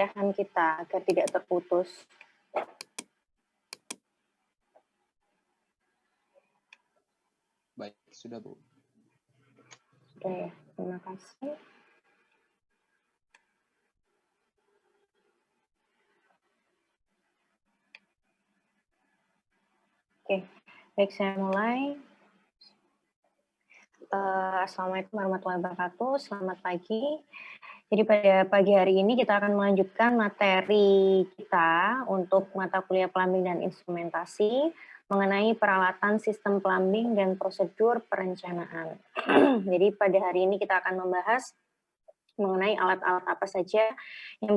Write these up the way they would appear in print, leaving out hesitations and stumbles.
perkuliahan kita agar tidak terputus. Baik, sudah Bu. Oke, terima kasih. Oke, baik saya mulai. Assalamualaikum warahmatullahi wabarakatuh, selamat pagi. Jadi pada pagi hari ini kita akan melanjutkan materi kita untuk mata kuliah plumbing dan instrumentasi mengenai peralatan sistem plumbing dan prosedur perencanaan. Jadi pada hari ini kita akan membahas mengenai alat-alat apa saja yang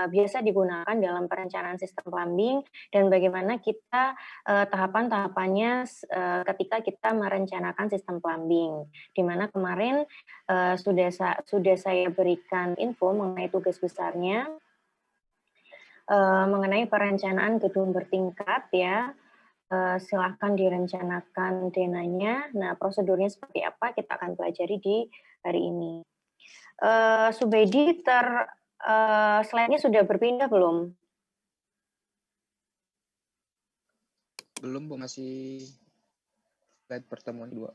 biasa digunakan dalam perencanaan sistem plumbing dan bagaimana kita tahapan-tahapannya ketika kita merencanakan sistem plumbing. Di mana kemarin sudah saya berikan info mengenai tugas besarnya mengenai perencanaan gedung bertingkat ya. Silahkan direncanakan denanya. Nah, prosedurnya seperti apa kita akan pelajari di hari ini. Subedi, slide-nya sudah berpindah belum? Belum Bu, masih slide pertemuan 2.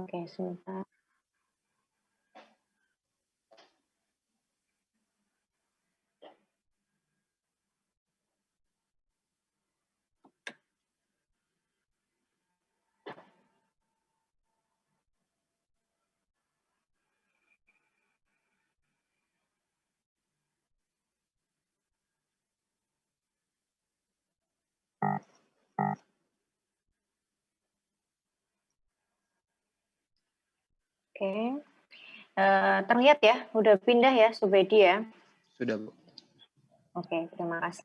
Oke, sebentar. Oke, terlihat ya, udah pindah ya Subedi ya? Sudah Bu. Oke, terima kasih.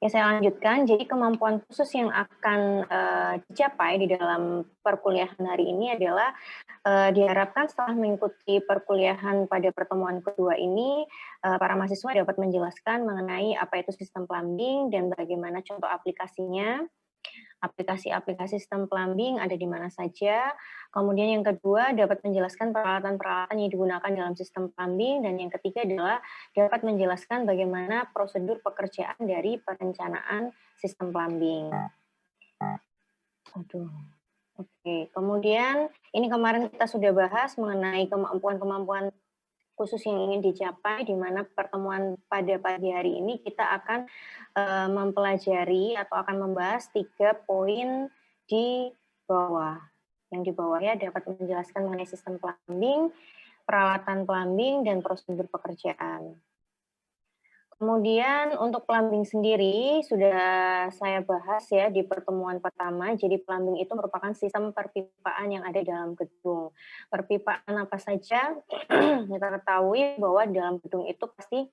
Ya, saya lanjutkan. Jadi kemampuan khusus yang akan dicapai di dalam perkuliahan hari ini adalah diharapkan setelah mengikuti perkuliahan pada pertemuan kedua ini, para mahasiswa dapat menjelaskan mengenai apa itu sistem plumbing dan bagaimana contoh aplikasinya. Aplikasi-aplikasi sistem plumbing ada di mana saja. Kemudian yang kedua dapat menjelaskan peralatan-peralatan yang digunakan dalam sistem plumbing dan yang ketiga adalah dapat menjelaskan bagaimana prosedur pekerjaan dari perencanaan sistem plumbing. Oke. Kemudian ini kemarin kita sudah bahas mengenai kemampuan-kemampuan khusus yang ingin dicapai, di mana pertemuan pada pagi hari ini kita akan mempelajari atau akan membahas 3 poin di bawah. Yang di bawahnya dapat menjelaskan mengenai sistem plumbing, peralatan plumbing, dan prosedur pekerjaan. Kemudian untuk plumbing sendiri sudah saya bahas ya di pertemuan pertama. Jadi plumbing itu merupakan sistem perpipaan yang ada dalam gedung. Perpipaan apa saja? Kita ketahui bahwa dalam gedung itu pasti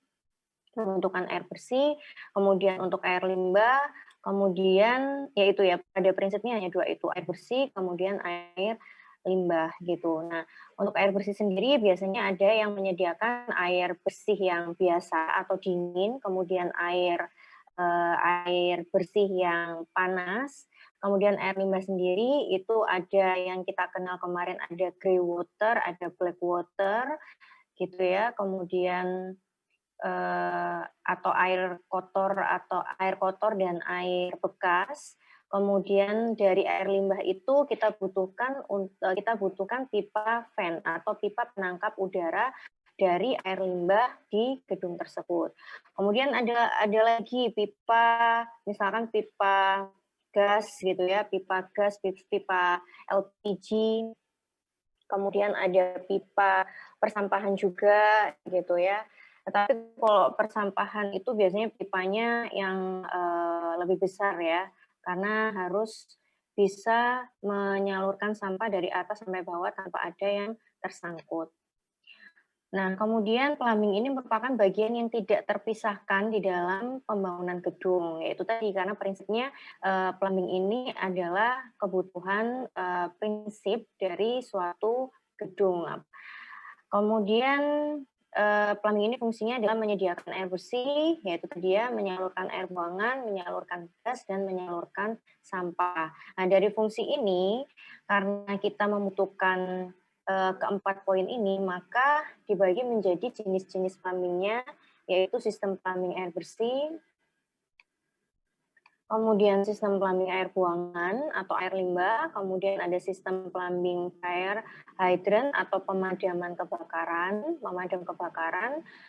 membutuhkan air bersih, kemudian untuk air limbah, kemudian yaitu ya pada prinsipnya hanya 2 itu, air bersih, kemudian air limbah gitu. Nah, untuk air bersih sendiri biasanya ada yang menyediakan air bersih yang biasa atau dingin, kemudian air bersih yang panas, kemudian air limbah sendiri itu ada yang kita kenal kemarin ada grey water, ada black water gitu ya, kemudian atau air kotor dan air bekas. Kemudian dari air limbah itu kita butuhkan pipa vent atau pipa penangkap udara dari air limbah di gedung tersebut. Kemudian ada lagi pipa, misalkan pipa gas gitu ya, pipa gas, pipa LPG. Kemudian ada pipa persampahan juga gitu ya. Tetapi kalau persampahan itu biasanya pipanya yang lebih besar ya, karena harus bisa menyalurkan sampah dari atas sampai bawah tanpa ada yang tersangkut. Nah, kemudian plumbing ini merupakan bagian yang tidak terpisahkan di dalam pembangunan gedung, yaitu tadi karena prinsipnya plumbing ini adalah kebutuhan prinsip dari suatu gedung. Kemudian plumbing ini fungsinya adalah menyediakan air bersih, yaitu dia menyalurkan air buangan, menyalurkan gas, dan menyalurkan sampah. Nah, dari fungsi ini, karena kita membutuhkan keempat poin ini, maka dibagi menjadi jenis-jenis plumbingnya, yaitu sistem plumbing air bersih, kemudian sistem plumbing air buangan atau air limbah, kemudian ada sistem plumbing fire hydrant atau pemadam kebakaran,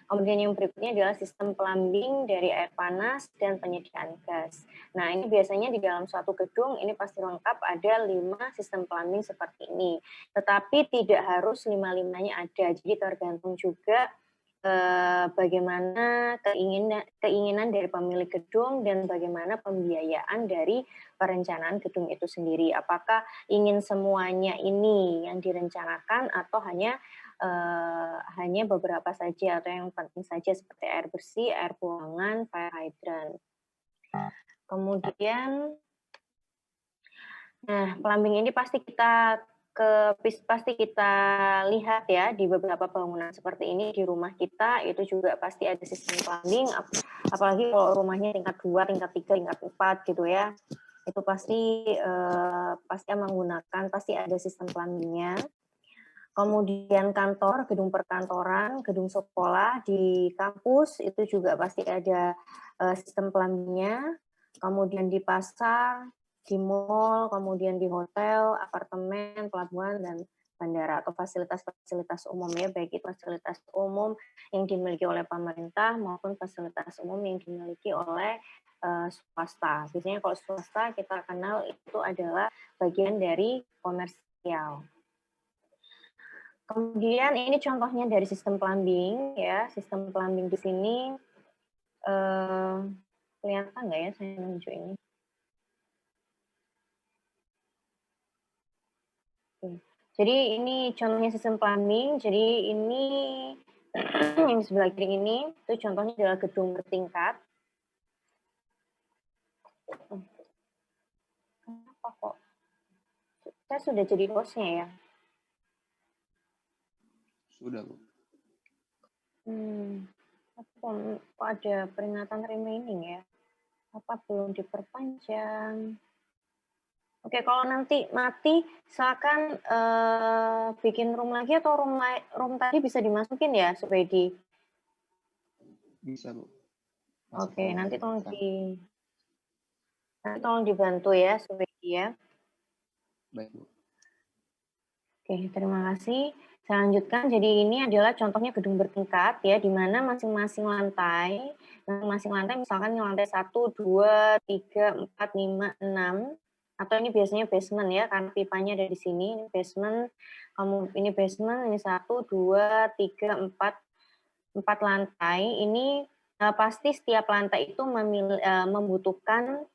kemudian yang berikutnya adalah sistem plumbing dari air panas dan penyediaan gas. Nah, ini biasanya di dalam suatu gedung ini pasti lengkap ada 5 sistem plumbing seperti ini. Tetapi tidak harus 5-5-nya ada, jadi tergantung juga bagaimana keinginan dari pemilik gedung dan bagaimana pembiayaan dari perencanaan gedung itu sendiri. Apakah ingin semuanya ini yang direncanakan atau hanya beberapa saja atau yang penting saja seperti air bersih, air buangan, fire hydrant. Kemudian, nah plumbing ini pasti kita lihat ya di beberapa bangunan seperti ini di rumah kita itu juga pasti ada sistem plumbing, apalagi kalau rumahnya tingkat 2, tingkat 3, tingkat 4 gitu ya. Itu pasti ada sistem plumbingnya. Kemudian kantor, gedung perkantoran, gedung sekolah, di kampus itu juga pasti ada sistem plumbingnya. Kemudian di pasar, di mall, kemudian di hotel, apartemen, pelabuhan, dan bandara atau fasilitas-fasilitas umum ya, baik itu fasilitas umum yang dimiliki oleh pemerintah maupun fasilitas umum yang dimiliki oleh swasta. Biasanya kalau swasta kita kenal itu adalah bagian dari komersial. Kemudian ini contohnya dari sistem plumbing ya, sistem plumbing di sini kelihatan nggak ya saya nunjuk ini? Jadi ini contohnya sistem plumbing. Jadi ini yang di sebelah kiri ini itu contohnya adalah gedung bertingkat. Kenapa kok? Saya sudah jadi hostnya ya? Sudah, Bu. Kok ada peringatan remaining ya? Apa belum diperpanjang? Oke, kalau nanti mati, silakan bikin room lagi atau room tadi bisa dimasukin ya, Supedi? Bisa, Bu. Oke, nanti tolong dibantu ya, Supedi ya. Baik, Bu. Oke, terima kasih. Saya lanjutkan. Jadi ini adalah contohnya gedung bertingkat ya, di mana masing-masing lantai misalkan yang lantai 1, 2, 3, 4, 5, 6, atau ini biasanya basement ya, karena pipanya ada di sini, ini basement, ini 1, 2, 3, 4 lantai. Ini pasti setiap lantai itu membutuhkan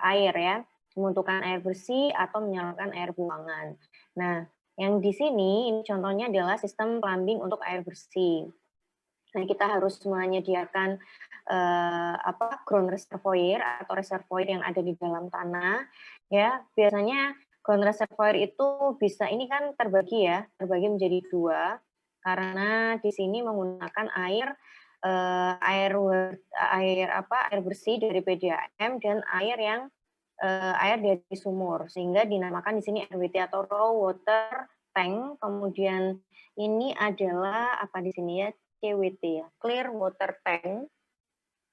air ya, membutuhkan air bersih atau menyalakan air buangan. Nah, yang di sini ini contohnya adalah sistem plumbing untuk air bersih. Nah, kita harus menyediakan ground reservoir atau reservoir yang ada di dalam tanah. Ya, biasanya ground reservoir itu bisa ini kan terbagi menjadi 2 karena di sini menggunakan air bersih dari PDAM dan air dari sumur, sehingga dinamakan di sini RWT atau raw water tank. Kemudian ini adalah apa di sini ya, CWT ya, clear water tank.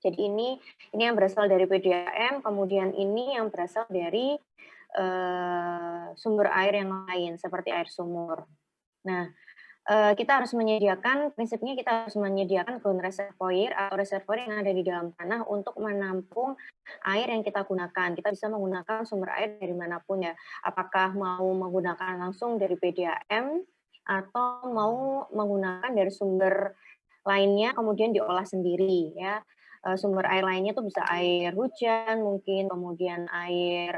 Jadi ini yang berasal dari PDAM, kemudian ini yang berasal dari sumber air yang lain seperti air sumur. Nah, prinsipnya kita harus menyediakan ground reservoir atau reservoir yang ada di dalam tanah untuk menampung air yang kita gunakan. Kita bisa menggunakan sumber air dari manapun ya. Apakah mau menggunakan langsung dari PDAM atau mau menggunakan dari sumber lainnya kemudian diolah sendiri ya. Sumber air lainnya itu bisa air hujan mungkin, kemudian air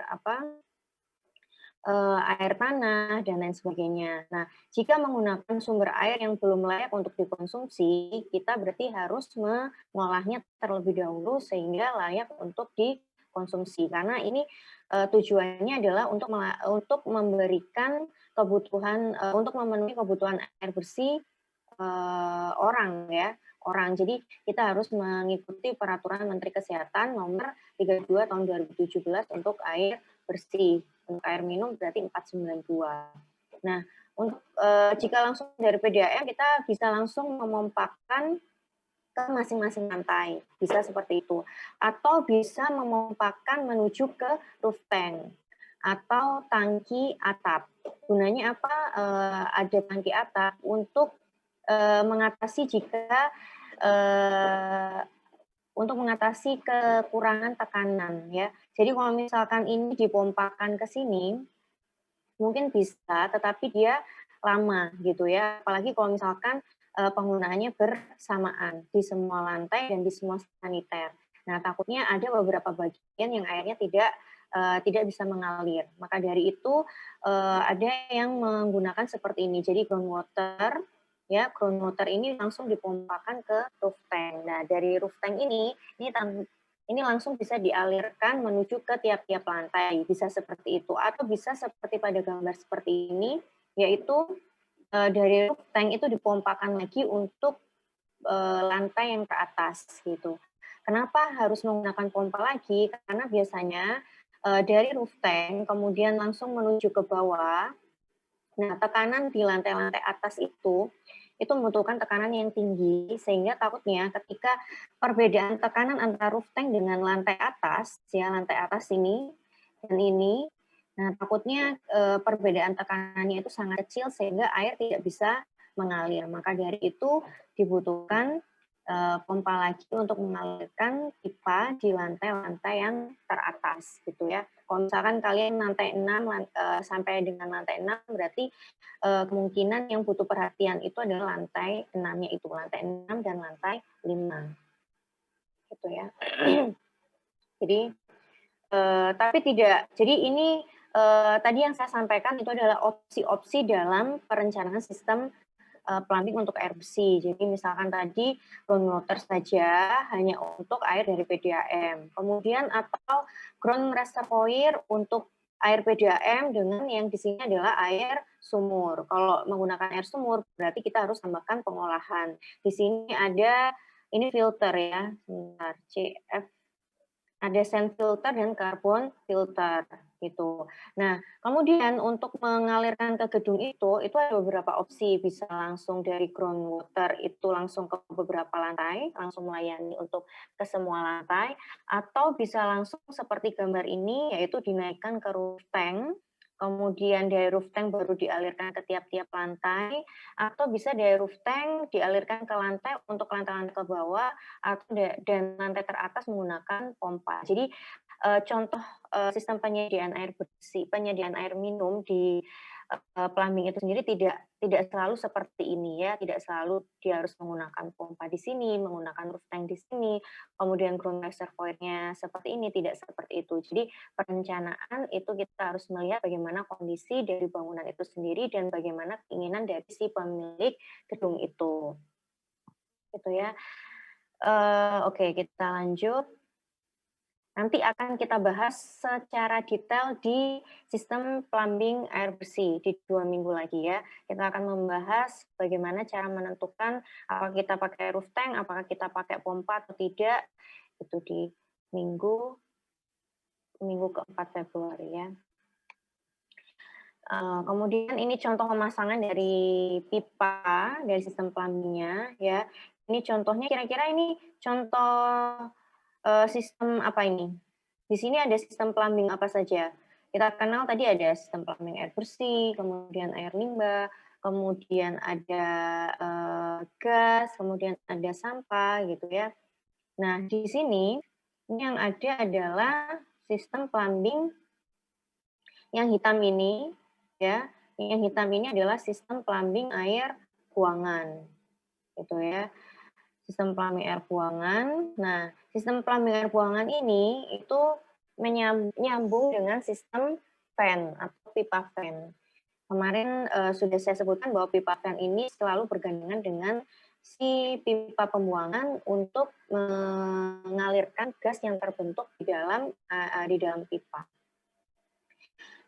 tanah, dan lain sebagainya. Nah, jika menggunakan sumber air yang belum layak untuk dikonsumsi, kita berarti harus mengolahnya terlebih dahulu sehingga layak untuk dikonsumsi. Karena ini tujuannya adalah untuk memberikan kebutuhan, untuk memenuhi kebutuhan air bersih orang. Jadi kita harus mengikuti peraturan Menteri Kesehatan nomor 32 tahun 2017 untuk air bersih. Untuk air minum berarti 492. Nah, Untuk jika langsung dari PDAM kita bisa langsung memompakan ke masing-masing lantai, bisa seperti itu. Atau bisa memompakan menuju ke roof tank atau tangki atap. Gunanya apa? Ada tangki atap untuk mengatasi jika untuk mengatasi kekurangan tekanan ya. Jadi kalau misalkan ini dipompakan ke sini, mungkin bisa, tetapi dia lama gitu ya. Apalagi kalau misalkan penggunaannya bersamaan di semua lantai dan di semua saniter. Nah, takutnya ada beberapa bagian yang airnya tidak bisa mengalir. Maka dari itu ada yang menggunakan seperti ini. Jadi groundwater ya, groundwater ini langsung dipompakan ke roof tank. Nah, dari roof tank ini langsung bisa dialirkan menuju ke tiap-tiap lantai, bisa seperti itu. Atau bisa seperti pada gambar seperti ini, yaitu dari roof tank itu dipompakan lagi untuk lantai yang ke atas gitu. Kenapa harus menggunakan pompa lagi? Karena biasanya dari roof tank kemudian langsung menuju ke bawah. Nah, tekanan di lantai-lantai atas itu membutuhkan tekanan yang tinggi, sehingga takutnya ketika perbedaan tekanan antara roof tank dengan lantai atas, ya lantai atas ini dan ini, nah takutnya perbedaan tekanannya itu sangat kecil sehingga air tidak bisa mengalir. Maka dari itu dibutuhkan pompa lagi untuk mengalirkan pipa di lantai-lantai yang teratas gitu ya. Kalau misalkan kalian lantai 6 sampai dengan lantai 6 berarti kemungkinan yang butuh perhatian itu adalah lantai 6-nya itu, lantai 6 dan lantai 5. Gitu ya. Jadi tapi tidak. Jadi ini tadi yang saya sampaikan itu adalah opsi-opsi dalam perencanaan sistem plumbing untuk air bersih. Jadi misalkan tadi groundwater saja hanya untuk air dari PDAM. Kemudian atau ground reservoir untuk air PDAM dengan yang di sini adalah air sumur. Kalau menggunakan air sumur berarti kita harus tambahkan pengolahan. Di sini ada ini filter ya. Sebentar, CF ada sand filter dan carbon filter gitu. Nah, kemudian untuk mengalirkan ke gedung itu ada beberapa opsi. Bisa langsung dari groundwater itu langsung ke beberapa lantai, langsung melayani untuk ke semua lantai, atau bisa langsung seperti gambar ini, yaitu dinaikkan ke roof tank, kemudian dari roof tank baru dialirkan ke tiap-tiap lantai, atau bisa dari roof tank dialirkan ke lantai untuk lantai-lantai ke bawah, atau dan lantai teratas menggunakan pompa. Jadi contoh sistem penyediaan air bersih, penyediaan air minum di plumbing itu sendiri tidak selalu seperti ini ya, tidak selalu dia harus menggunakan pompa di sini, menggunakan roof tank di sini, kemudian ground reservoir-nya seperti ini, tidak seperti itu. Jadi perencanaan itu kita harus melihat bagaimana kondisi dari bangunan itu sendiri dan bagaimana keinginan dari si pemilik gedung itu. Gitu ya. Oke, kita lanjut. Nanti akan kita bahas secara detail di sistem plumbing air bersih di 2 minggu lagi ya. Kita akan membahas bagaimana cara menentukan apakah kita pakai roof tank, apakah kita pakai pompa atau tidak, itu di minggu ke-4 Februari ya. Kemudian ini contoh pemasangan dari pipa dari sistem plumbing-nya ya. Ini contohnya kira-kira ini contoh sistem apa ini? Di sini ada sistem plumbing apa saja? Kita kenal tadi ada sistem plumbing air bersih, kemudian air limbah, kemudian ada gas, kemudian ada sampah gitu ya. Nah, di sini ini yang ada adalah sistem plumbing yang hitam ini ya. Yang hitam ini adalah sistem plumbing air buangan. Gitu ya. Sistem plumbing air buangan. Nah, sistem plumbing air buangan ini itu nyambung dengan sistem fan atau pipa fan. Kemarin sudah saya sebutkan bahwa pipa fan ini selalu bergandengan dengan si pipa pembuangan untuk mengalirkan gas yang terbentuk di dalam pipa.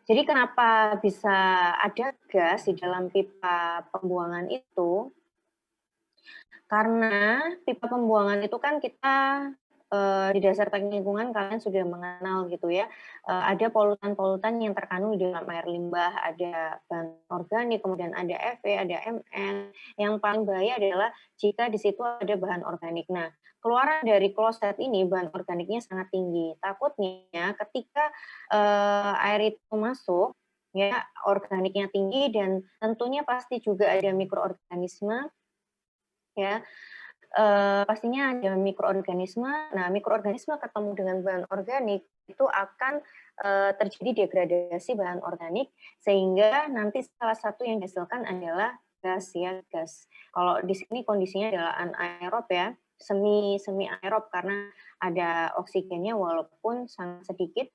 Jadi kenapa bisa ada gas di dalam pipa pembuangan itu? Karena pipa pembuangan itu kan kita di dasar teknik lingkungan kalian sudah mengenal gitu ya, ada polutan-polutan yang terkandung di dalam air limbah, ada bahan organik, kemudian ada Fe, ada Mn. Yang paling bahaya adalah jika di situ ada bahan organik. Nah, keluaran dari kloset ini bahan organiknya sangat tinggi. Takutnya ketika, air itu masuk, ya organiknya tinggi dan tentunya pasti juga ada mikroorganisme, ya. Pastinya ada mikroorganisme. Nah, mikroorganisme ketemu dengan bahan organik, itu akan, terjadi degradasi bahan organik, sehingga nanti salah satu yang dihasilkan adalah gas ya, gas. Kalau di sini kondisinya adalah anaerob ya, semi semi aerob karena ada oksigennya walaupun sangat sedikit,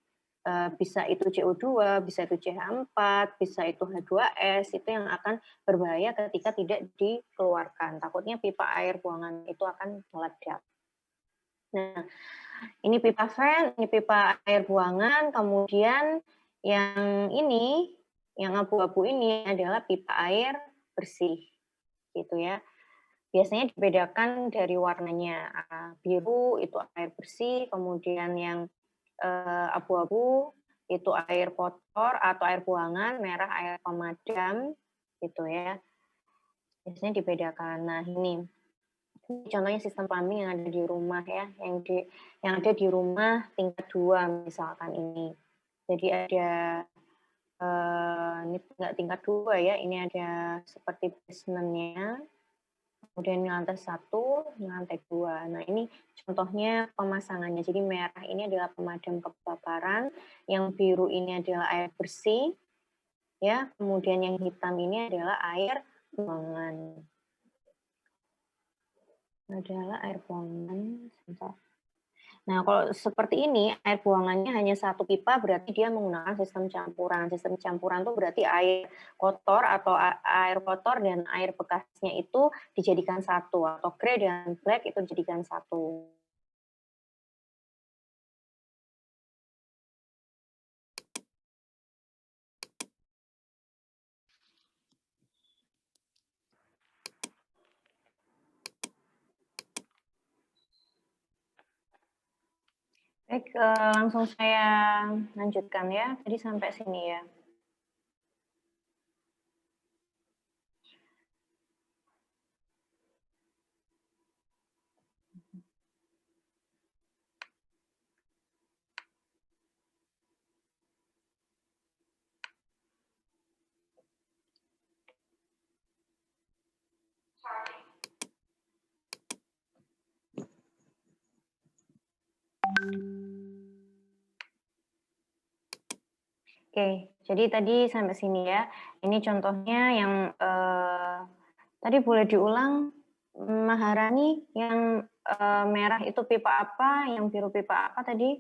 bisa itu CO2, bisa itu CH4, bisa itu H2S, itu yang akan berbahaya ketika tidak dikeluarkan. Takutnya pipa air buangan itu akan meledak. Nah, ini pipa vent, ini pipa air buangan, kemudian yang ini, yang abu-abu ini adalah pipa air bersih, gitu ya. Biasanya dibedakan dari warnanya, biru itu air bersih, kemudian yang abu-abu itu air kotor atau air buangan, merah air pemadam, gitu ya. Biasanya dibedakan. Nah, ini contohnya sistem plumbing yang ada di rumah ya, yang ada di rumah tingkat 2 misalkan ini. Jadi ada ini nggak tingkat 2 ya, ini ada seperti basement-nya, kemudian lantai 1, lantai 2. Nah, ini contohnya pemasangannya. Jadi merah ini adalah pemadam kebakaran, yang biru ini adalah air bersih, ya, kemudian yang hitam ini adalah air buangan. Adalah air buangan, sebentar. Nah, kalau seperti ini, air buangannya hanya satu pipa, berarti dia menggunakan sistem campuran. Sistem campuran itu berarti air kotor atau air kotor dan air bekasnya itu dijadikan satu, atau grey dan black itu dijadikan satu. Baik, langsung saya lanjutkan ya. Tadi sampai sini ya. Oke, jadi tadi sampai sini ya. Ini contohnya yang tadi boleh diulang, Maharani, yang merah itu pipa apa, yang biru pipa apa tadi?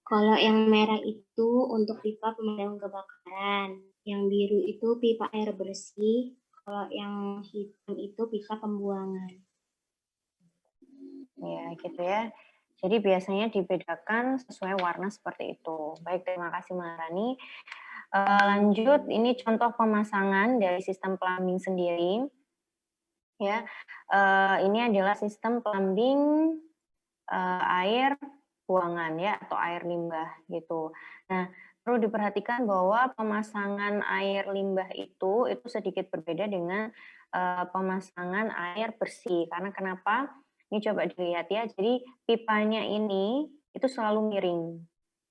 Kalau yang merah itu untuk pipa pemadam kebakaran, yang biru itu pipa air bersih, kalau yang hitam itu pipa pembuangan. Ya, gitu ya. Jadi biasanya dibedakan sesuai warna seperti itu. Baik, terima kasih Maharani. Lanjut, ini contoh pemasangan dari sistem plumbing sendiri. Ya, ini adalah sistem plumbing air buangan ya, atau air limbah gitu. Nah, perlu diperhatikan bahwa pemasangan air limbah itu sedikit berbeda dengan pemasangan air bersih. Karena kenapa? Ini coba dilihat ya. Jadi pipanya ini itu selalu miring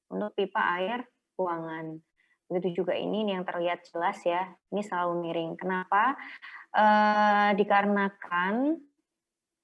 untuk pipa air buangan. Begitu juga ini yang terlihat jelas ya. Ini selalu miring. Kenapa? Dikarenakan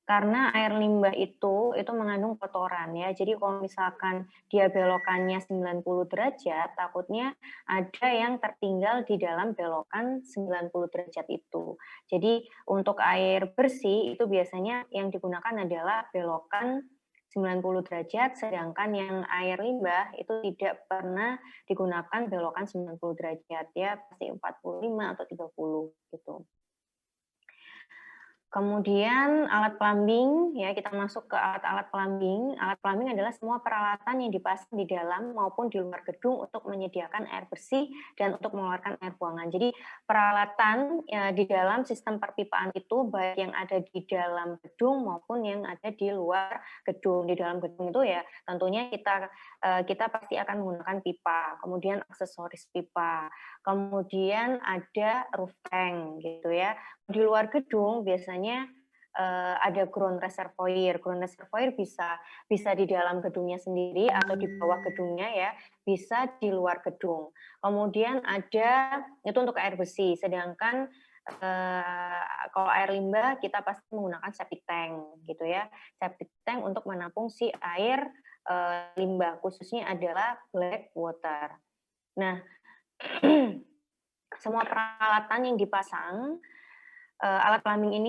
karena air limbah itu mengandung kotoran ya. Jadi kalau misalkan dia belokannya 90 derajat, takutnya ada yang tertinggal di dalam belokan 90 derajat itu. Jadi untuk air bersih itu biasanya yang digunakan adalah belokan 90 derajat, sedangkan yang air limbah itu tidak pernah digunakan belokan 90 derajat ya, pasti 45 atau 30 gitu. Kemudian alat plumbing, ya kita masuk ke alat-alat plumbing. Alat plumbing adalah semua peralatan yang dipasang di dalam maupun di luar gedung untuk menyediakan air bersih dan untuk mengeluarkan air buangan. Jadi peralatan ya, di dalam sistem perpipaan itu baik yang ada di dalam gedung maupun yang ada di luar gedung. Di dalam gedung itu ya tentunya kita pasti akan menggunakan pipa, kemudian aksesoris pipa, kemudian ada roof tank gitu ya. Di luar gedung biasanya ada ground reservoir. Ground reservoir bisa di dalam gedungnya sendiri atau di bawah gedungnya ya, bisa di luar gedung. Kemudian ada itu untuk air bersih, sedangkan kalau air limbah kita pasti menggunakan septic tank gitu ya. Septic tank untuk menampung si air limbah, khususnya adalah black water. Nah, semua peralatan yang dipasang alat plumbing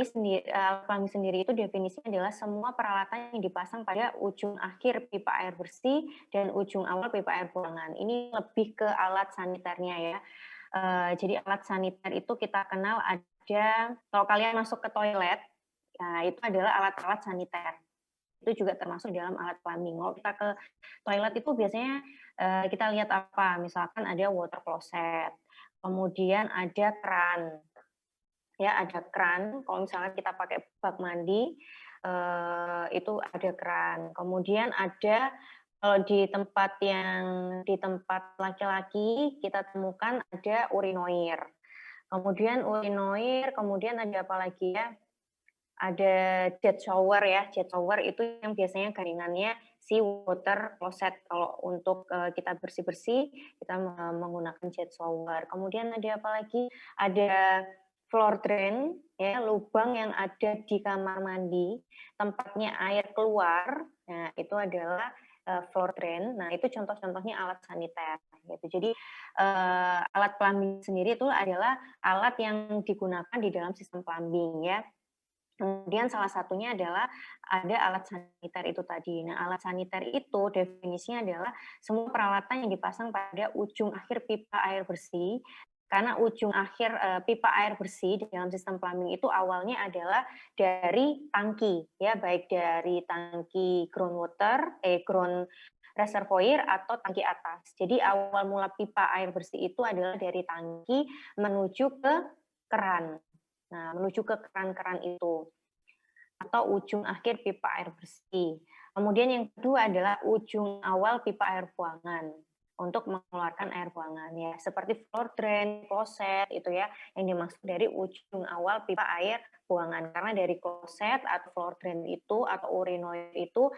sendiri itu definisinya adalah semua peralatan yang dipasang pada ujung akhir pipa air bersih dan ujung awal pipa air buangan. Ini lebih ke alat saniternya ya. Jadi alat saniter itu kita kenal ada, kalau kalian masuk ke toilet, ya itu adalah alat-alat saniter. Itu juga termasuk dalam alat plumbing. Kalau kita ke toilet itu biasanya kita lihat apa? Misalkan ada water closet, kemudian ada keran. Ya, ada keran, kalau misalnya kita pakai bak mandi, itu ada keran. Kemudian ada kalau di tempat laki-laki kita temukan ada urinoir. Kemudian ada apa lagi ya? Ada jet shower ya. Jet shower itu yang biasanya garingannya si water closet. Kalau untuk kita bersih-bersih, kita menggunakan jet shower. Kemudian ada apa lagi? Ada floor drain, ya, lubang yang ada di kamar mandi, tempatnya air keluar. Nah, itu adalah floor drain. Nah, itu contoh-contohnya alat saniter. Gitu. Jadi alat plumbing sendiri itu adalah alat yang digunakan di dalam sistem plumbing, ya. Kemudian salah satunya adalah ada alat saniter itu tadi. Nah, alat saniter itu definisinya adalah semua peralatan yang dipasang pada ujung akhir pipa air bersih. Karena ujung akhir pipa air bersih di dalam sistem plumbing itu awalnya adalah dari tangki, ya baik dari tangki ground reservoir atau tangki atas. Jadi awal mula pipa air bersih itu adalah dari tangki menuju ke keran. Nah, menuju ke keran-keran itu atau ujung akhir pipa air bersih. Kemudian yang kedua adalah ujung awal pipa air buangan untuk mengeluarkan air buangan ya, seperti floor drain, kloset itu ya, yang dimaksud dari ujung awal pipa air buangan. Karena dari kloset atau floor drain itu atau urinoir itu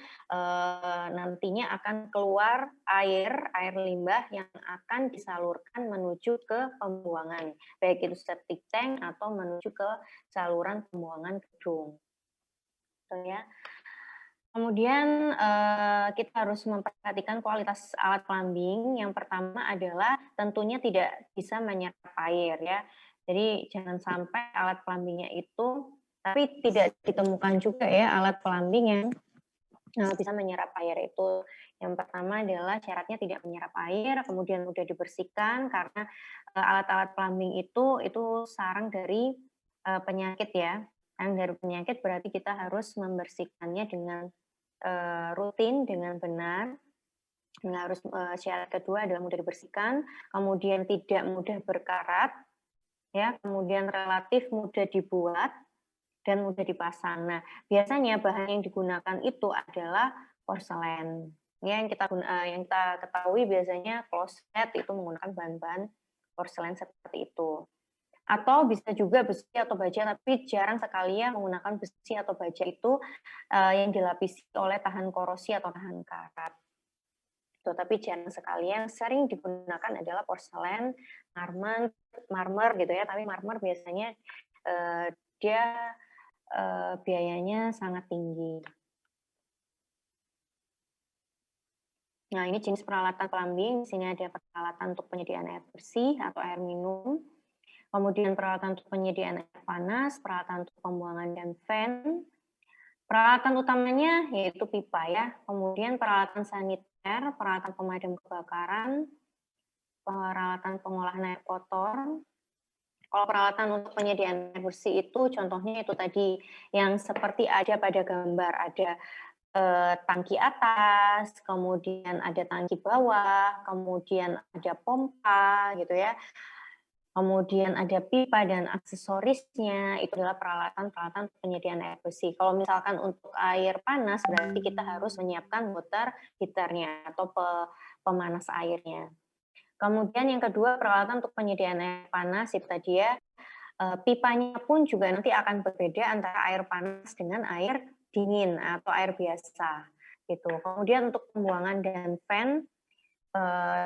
nantinya akan keluar air limbah yang akan disalurkan menuju ke pembuangan, baik itu septic tank atau menuju ke saluran pembuangan gedung. Ya. Kemudian kita harus memperhatikan kualitas alat plumbing. Yang pertama adalah tentunya tidak bisa menyerap air ya. Jadi jangan sampai alat plumbingnya itu, tapi tidak ditemukan juga ya alat plumbing yang bisa menyerap air itu. Yang pertama adalah syaratnya tidak menyerap air, kemudian mudah dibersihkan karena alat-alat plumbing itu sarang dari penyakit ya. Sarang dari penyakit berarti kita harus membersihkannya dengan rutin dengan benar. Harus syarat kedua adalah mudah dibersihkan, kemudian tidak mudah berkarat, ya, kemudian relatif mudah dibuat dan mudah dipasang. Nah, biasanya bahan yang digunakan itu adalah porselen. Ya, yang kita ketahui biasanya kloset itu menggunakan bahan-bahan porselen seperti itu. Atau bisa juga besi atau baja, tapi jarang sekali ya menggunakan besi atau baja itu yang dilapisi oleh tahan korosi atau tahan karat. Tapi jarang sekali. Yang sering digunakan adalah porselen, marmer gitu ya. Tapi marmer biasanya dia biayanya sangat tinggi. Nah, ini jenis peralatan plumbing. Di sini ada peralatan untuk penyediaan air bersih atau air minum. Kemudian peralatan untuk penyediaan air panas, peralatan untuk pembuangan dan fan. Peralatan utamanya yaitu pipa ya. Kemudian peralatan saniter, peralatan pemadam kebakaran, peralatan pengolahan air kotor, Kalau peralatan untuk penyediaan air bersih itu contohnya itu tadi yang seperti ada pada gambar, ada tangki atas, kemudian ada tangki bawah, kemudian ada pompa gitu ya. Kemudian ada pipa dan aksesorisnya, itu adalah peralatan-peralatan penyediaan air bersih. Kalau misalkan untuk air panas, berarti kita harus menyiapkan water heater-nya atau pemanas airnya. Kemudian yang kedua, peralatan untuk penyediaan air panas itu tadi ya, pipanya pun juga nanti akan berbeda antara air panas dengan air dingin atau air biasa, gitu. Kemudian untuk pembuangan dan fan,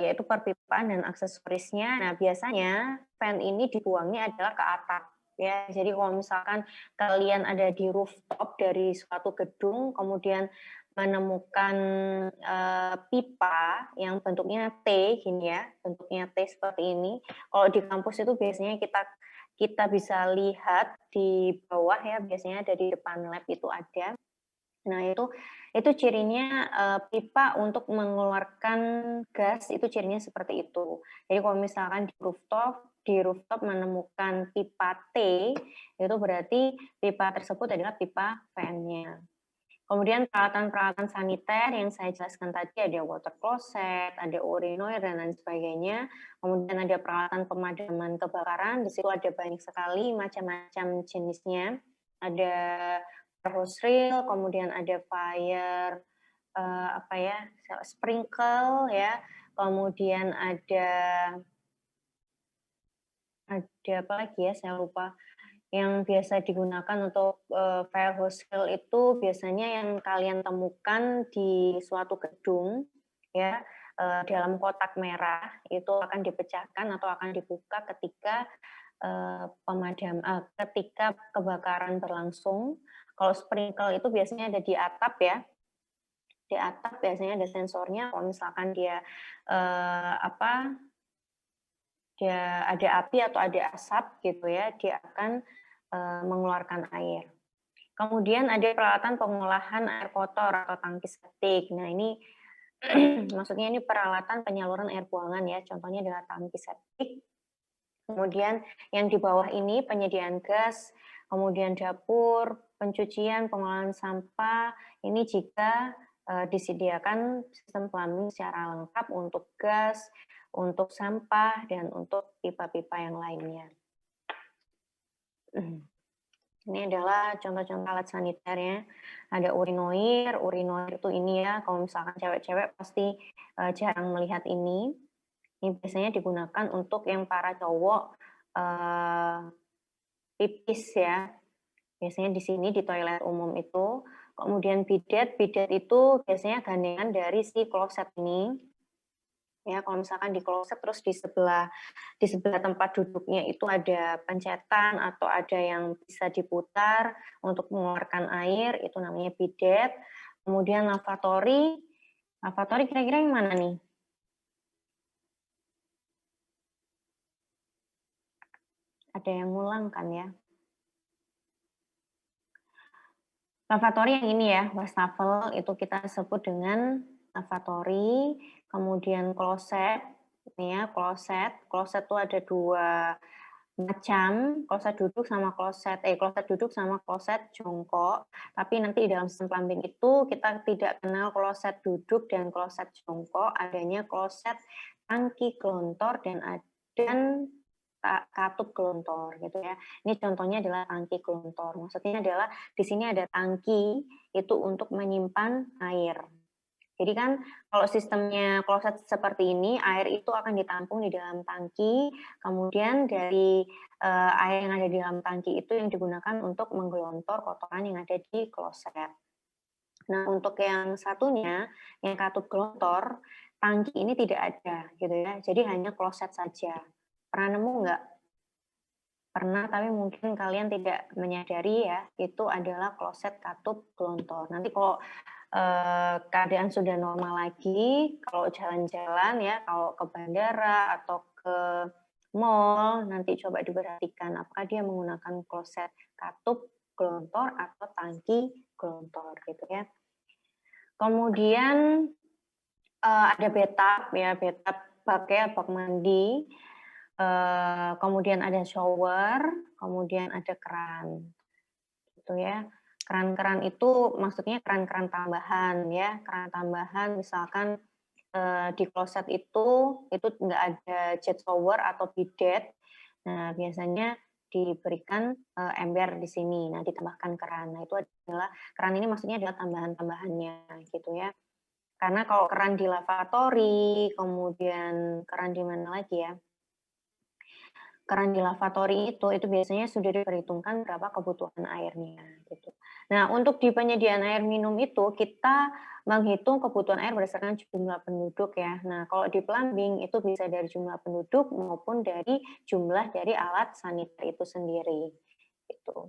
yaitu perpipaan dan aksesorisnya. Nah, biasanya fan ini dibuangnya adalah ke atap, ya. Jadi kalau misalkan kalian ada di rooftop dari suatu gedung, kemudian menemukan, pipa yang bentuknya T gini ya, bentuknya T seperti ini. Kalau di kampus itu biasanya kita bisa lihat di bawah ya, biasanya ada di depan lab itu ada. Nah, itu cirinya, pipa untuk mengeluarkan gas, itu cirinya seperti itu. Jadi kalau misalkan di rooftop menemukan pipa T, itu berarti pipa tersebut adalah pipa fan-nya. Kemudian peralatan-peralatan saniter yang saya jelaskan tadi, ada water closet, ada urinoir, dan lain sebagainya. Kemudian ada peralatan pemadaman kebakaran, di situ ada banyak sekali macam-macam jenisnya. Ada hose reel, kemudian ada fire, sprinkle ya, kemudian ada apa lagi ya, saya lupa. Yang biasa digunakan untuk, fire hose reel itu biasanya yang kalian temukan di suatu gedung ya, dalam kotak merah, itu akan dipecahkan atau akan dibuka ketika, ketika kebakaran berlangsung. Kalau sprinkle itu biasanya ada di atap ya, di atap biasanya ada sensornya, kalau misalkan dia, dia ada api atau ada asap gitu ya, dia akan, mengeluarkan air. Kemudian ada peralatan pengolahan air kotor atau tangki septik. Nah ini maksudnya ini peralatan penyaluran air buangan ya, contohnya adalah tangki septik. Kemudian yang di bawah ini penyediaan gas, kemudian dapur, pencucian, pengolahan sampah, ini jika disediakan sistem plumbing secara lengkap untuk gas, untuk sampah, dan untuk pipa-pipa yang lainnya. Ini adalah contoh-contoh alat saniternya. Ada urinoir itu ini ya, kalau misalkan cewek-cewek pasti jarang melihat ini. Ini biasanya digunakan untuk yang para cowok pipis ya. Biasanya di sini di toilet umum itu. Kemudian bidet itu biasanya gandengan dari si kloset ini. Ya, kalau misalkan di kloset terus di sebelah tempat duduknya itu ada pencetan atau ada yang bisa diputar untuk mengeluarkan air, itu namanya bidet. Kemudian lavatory kira-kira yang mana nih? Ada yang ngulang kan ya? Lavatory yang ini ya, wastafel itu kita sebut dengan lavatory. Kemudian kloset, ini ya kloset. Kloset itu ada dua macam, kloset duduk sama kloset duduk sama kloset jongkok. Tapi nanti di dalam sistem plumbing itu kita tidak kenal kloset duduk dan kloset jongkok, adanya kloset tangki gelontor dan katup gelontor gitu ya. Ini contohnya adalah tangki gelontor. Maksudnya adalah di sini ada tangki itu untuk menyimpan air. Jadi kan kalau sistemnya kloset seperti ini, air itu akan ditampung di dalam tangki, kemudian dari air yang ada di dalam tangki itu yang digunakan untuk menggelontor kotoran yang ada di kloset. Nah, untuk yang satunya, yang katup gelontor, tangki ini tidak ada, gitu ya. Jadi hanya kloset saja. Pernah nemu nggak? Pernah, tapi mungkin kalian tidak menyadari ya, itu adalah kloset katup gelontor. Nanti kalau keadaan sudah normal lagi, kalau jalan-jalan ya, kalau ke bandara atau ke mall, nanti coba diperhatikan apakah dia menggunakan kloset katup gelontor atau tangki gelontor gitu ya. Kemudian ada bathtub ya, bathtub bak mandi. kemudian ada shower, kemudian ada keran, gitu ya. Keran-keran itu maksudnya keran-keran tambahan ya, keran tambahan misalkan di kloset itu nggak ada jet shower atau bidet. Nah, biasanya diberikan ember di sini. Nah, ditambahkan keran. Nah, itu adalah keran ini maksudnya adalah tambahan-tambahannya gitu ya. Karena kalau keran di lavatory, kemudian keran di mana lagi ya? Keran di lavatory itu biasanya sudah diperhitungkan berapa kebutuhan airnya gitu. Nah, untuk di penyediaan air minum itu kita menghitung kebutuhan air berdasarkan jumlah penduduk ya. Nah, kalau di plumbing itu bisa dari jumlah penduduk maupun dari jumlah dari alat saniter itu sendiri. Gitu.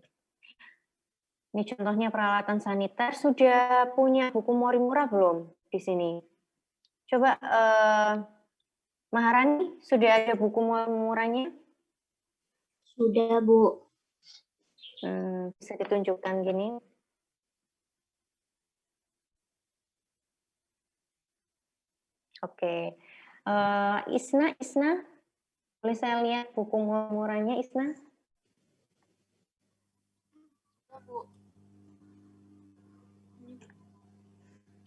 Ini contohnya peralatan saniter, sudah punya buku Morimura belum di sini? Coba Maharani, sudah ada buku Morimuranya? Sudah, Bu. Bisa ditunjukkan gini. Oke. Isna, boleh saya lihat buku murahnya Isna?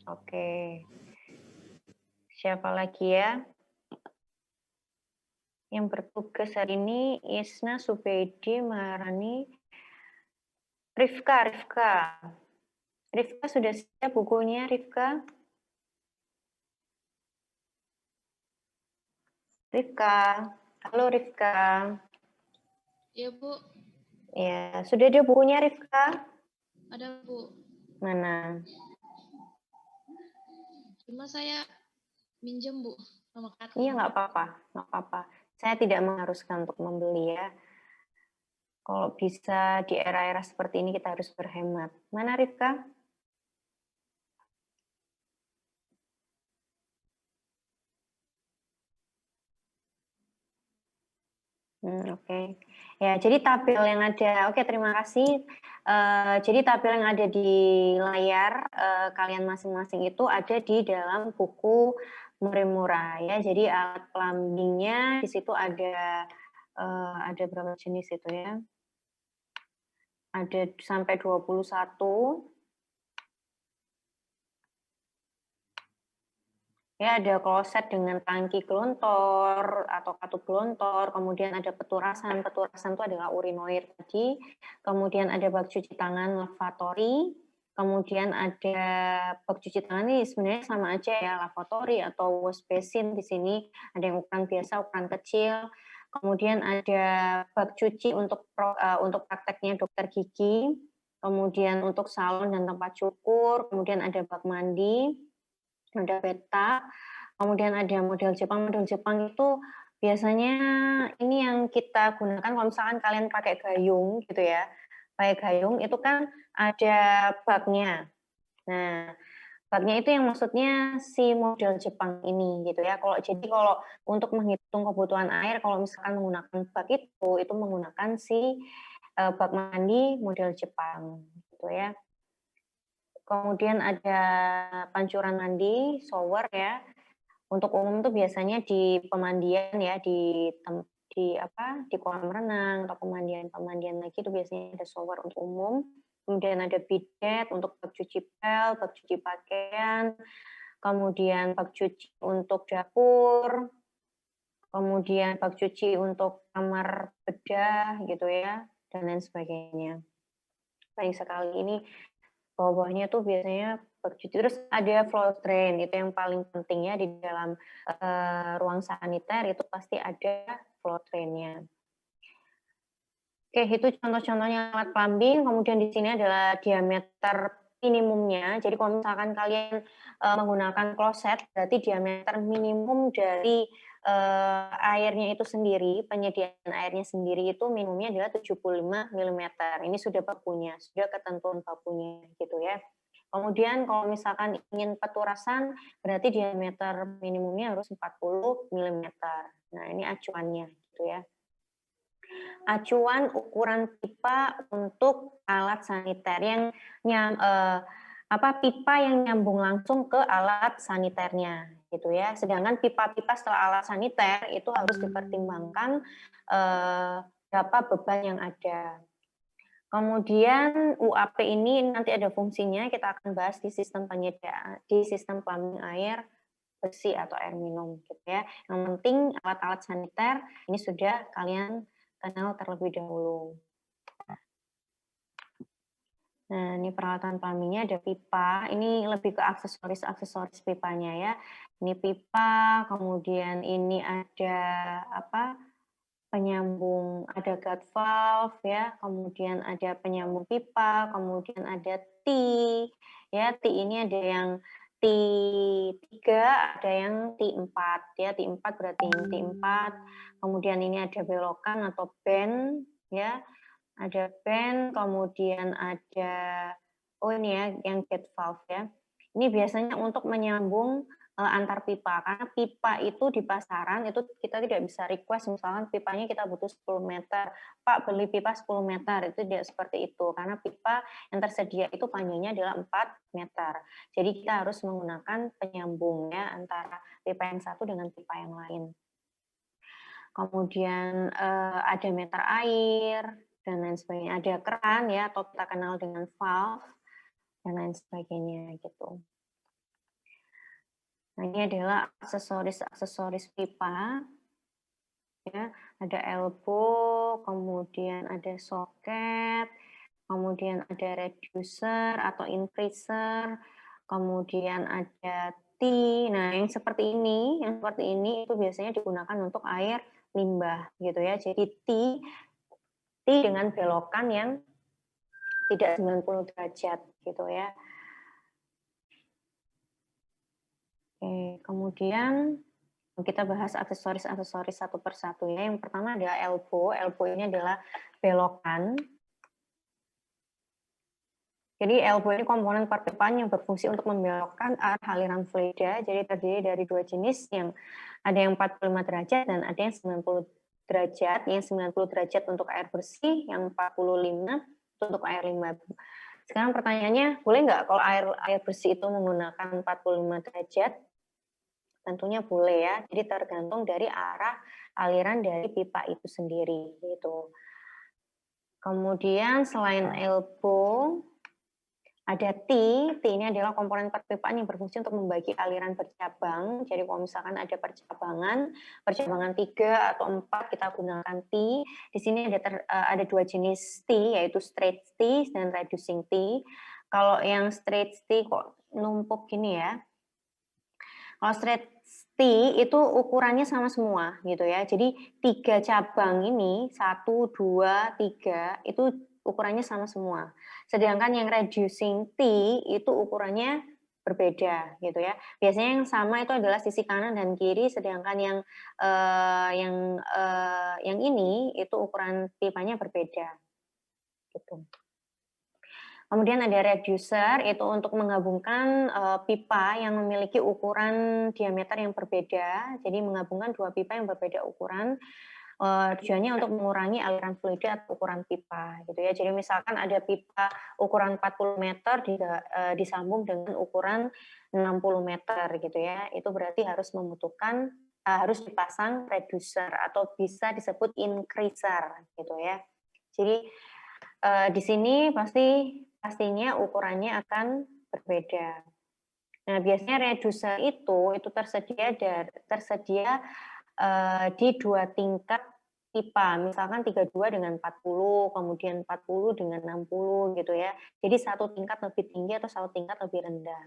Oke. Siapa lagi ya? Yang bertugas hari ini Isna, Subedi, Maharani, Rifka. Rifka sudah siap bukunya, Rifka? Rifka. Halo, Rifka. Iya, Bu. Ya, sudah ada bukunya, Rifka? Ada, Bu. Mana? Cuma saya minjem, Bu, sama kakak. Iya, nggak apa-apa. Saya tidak mengharuskan untuk membeli ya. Kalau bisa di era-era seperti ini kita harus berhemat. Mana Rifka? Oke. Ya, jadi tabel yang ada, oke terima kasih. Jadi tabel yang ada di layar kalian masing-masing itu ada di dalam buku Murimura ya. Jadi alat plumbingnya di situ ada berapa jenis itu ya? Ada sampai 21. Ya, ada kloset dengan tangki gelontor atau katup gelontor, kemudian ada peturasan. Peturasan itu adalah urinoir tadi. Kemudian ada bak cuci tangan lavatory. Kemudian ada bak cuci tangan ini sebenarnya sama aja ya, lavatory atau wash basin di sini ada yang ukuran biasa, ukuran kecil. Kemudian ada bak cuci untuk prakteknya dokter gigi. Kemudian untuk salon dan tempat cukur. Kemudian ada bak mandi. Ada peta, kemudian ada model Jepang. Model Jepang itu biasanya ini yang kita gunakan kalau misalkan kalian pakai gayung gitu ya. Pakai gayung itu kan ada baknya. Nah, baknya itu yang maksudnya si model Jepang ini gitu ya. Kalau untuk menghitung kebutuhan air kalau misalkan menggunakan bak itu menggunakan si bak mandi model Jepang gitu ya. Kemudian ada pancuran mandi, shower ya. Untuk umum tuh biasanya di pemandian ya, di kolam renang atau pemandian lagi itu biasanya ada shower untuk umum. Kemudian ada bidet untuk bak cuci pel, bak cuci pakaian, kemudian bak cuci untuk dapur, kemudian bak cuci untuk kamar bedah gitu ya, dan lain sebagainya. Paling sekali ini bawah-bawahnya tuh biasanya bak cuci. Terus ada floor drain, itu yang paling penting ya di dalam ruang saniter itu pasti ada floor drain-nya. Oke, itu contoh-contohnya alat plumbing. Kemudian di sini adalah diameter minimumnya. Jadi kalau misalkan kalian menggunakan kloset, berarti diameter minimum dari airnya itu sendiri, penyediaan airnya sendiri itu minimumnya adalah 75 mm. Ini sudah bakunya, sudah ketentuan bakunya gitu ya. Kemudian kalau misalkan ingin peturasan, berarti diameter minimumnya harus 40 mm. Nah, ini acuannya gitu ya. Acuan ukuran pipa untuk alat saniter pipa yang nyambung langsung ke alat saniternya gitu ya. Sedangkan pipa-pipa setelah alat saniter itu harus dipertimbangkan berapa beban yang ada. Kemudian UAP ini nanti ada fungsinya, kita akan bahas di sistem penyediaan, di sistem plumbing air bersih atau air minum gitu ya. Yang penting alat-alat saniter ini sudah kalian kenal terlebih dahulu. Nah, ini peralatan plumbingnya ada pipa, ini lebih ke aksesoris pipanya ya. Ini pipa, kemudian ini ada penyambung, ada guard valve ya, kemudian ada penyambung pipa, kemudian ada T ya. T ini ada yang T3, ada yang T4 ya. T4 berarti ini T4. Kemudian ini ada belokan atau bend ya. Ada band, kemudian ada ini ya yang gate valve ya. Ini biasanya untuk menyambung antar pipa, karena pipa itu di pasaran itu kita tidak bisa request misalkan pipanya kita butuh 10 meter, Pak beli pipa 10 meter, itu tidak seperti itu, karena pipa yang tersedia itu panjangnya adalah 4 meter. Jadi kita harus menggunakan penyambung ya antara pipa yang satu dengan pipa yang lain. Kemudian ada meter air dan lain sebagainya, ada keran ya atau kita kenal dengan valve dan lain sebagainya gitu. Nah, ini adalah aksesoris pipa ya, ada elbow, kemudian ada soket, kemudian ada reducer atau increaser, kemudian ada T. Nah, yang seperti ini itu biasanya digunakan untuk air limbah gitu ya. Jadi T dengan belokan yang tidak 90 derajat gitu ya. Oke, kemudian kita bahas aksesoris satu persatu ya. Yang pertama adalah elbow. Elbow ini adalah belokan. Jadi elbow ini komponen perpipaan yang berfungsi untuk membelokkan arah aliran fluida. Jadi terdiri dari dua jenis, yang ada yang 45 derajat dan ada yang 90 derajat. Yang 90 derajat untuk air bersih, yang 45 untuk air limbah. Sekarang pertanyaannya, boleh nggak kalau air bersih itu menggunakan 45 derajat? Tentunya boleh ya. Jadi tergantung dari arah aliran dari pipa itu sendiri gitu. Kemudian selain elbow ada T. T ini adalah komponen perpipaan yang berfungsi untuk membagi aliran bercabang. Jadi kalau misalkan ada percabangan 3 atau 4 kita gunakan T. Di sini ada dua jenis T, yaitu straight T dan reducing T. Kalau yang straight T kok numpuk gini ya. Kalau straight T itu ukurannya sama semua gitu ya. Jadi 3 cabang ini 1, 2, 3 itu ukurannya sama semua. Sedangkan yang reducing T itu ukurannya berbeda gitu ya. Biasanya yang sama itu adalah sisi kanan dan kiri, sedangkan yang ini itu ukuran pipanya berbeda. Gitu. Kemudian ada reducer, itu untuk menggabungkan pipa yang memiliki ukuran diameter yang berbeda. Jadi menggabungkan dua pipa yang berbeda ukuran. Tujuannya untuk mengurangi aliran fluida atau ukuran pipa gitu ya. Jadi misalkan ada pipa ukuran 40 meter disambung dengan ukuran 60 meter gitu ya. Itu berarti harus harus dipasang reducer atau bisa disebut increaser gitu ya. Jadi di sini pastinya ukurannya akan berbeda. Nah, biasanya reducer itu tersedia di 2 tingkat pipa, misalkan 32 dengan 40, kemudian 40 dengan 60 gitu ya. Jadi satu tingkat lebih tinggi atau satu tingkat lebih rendah.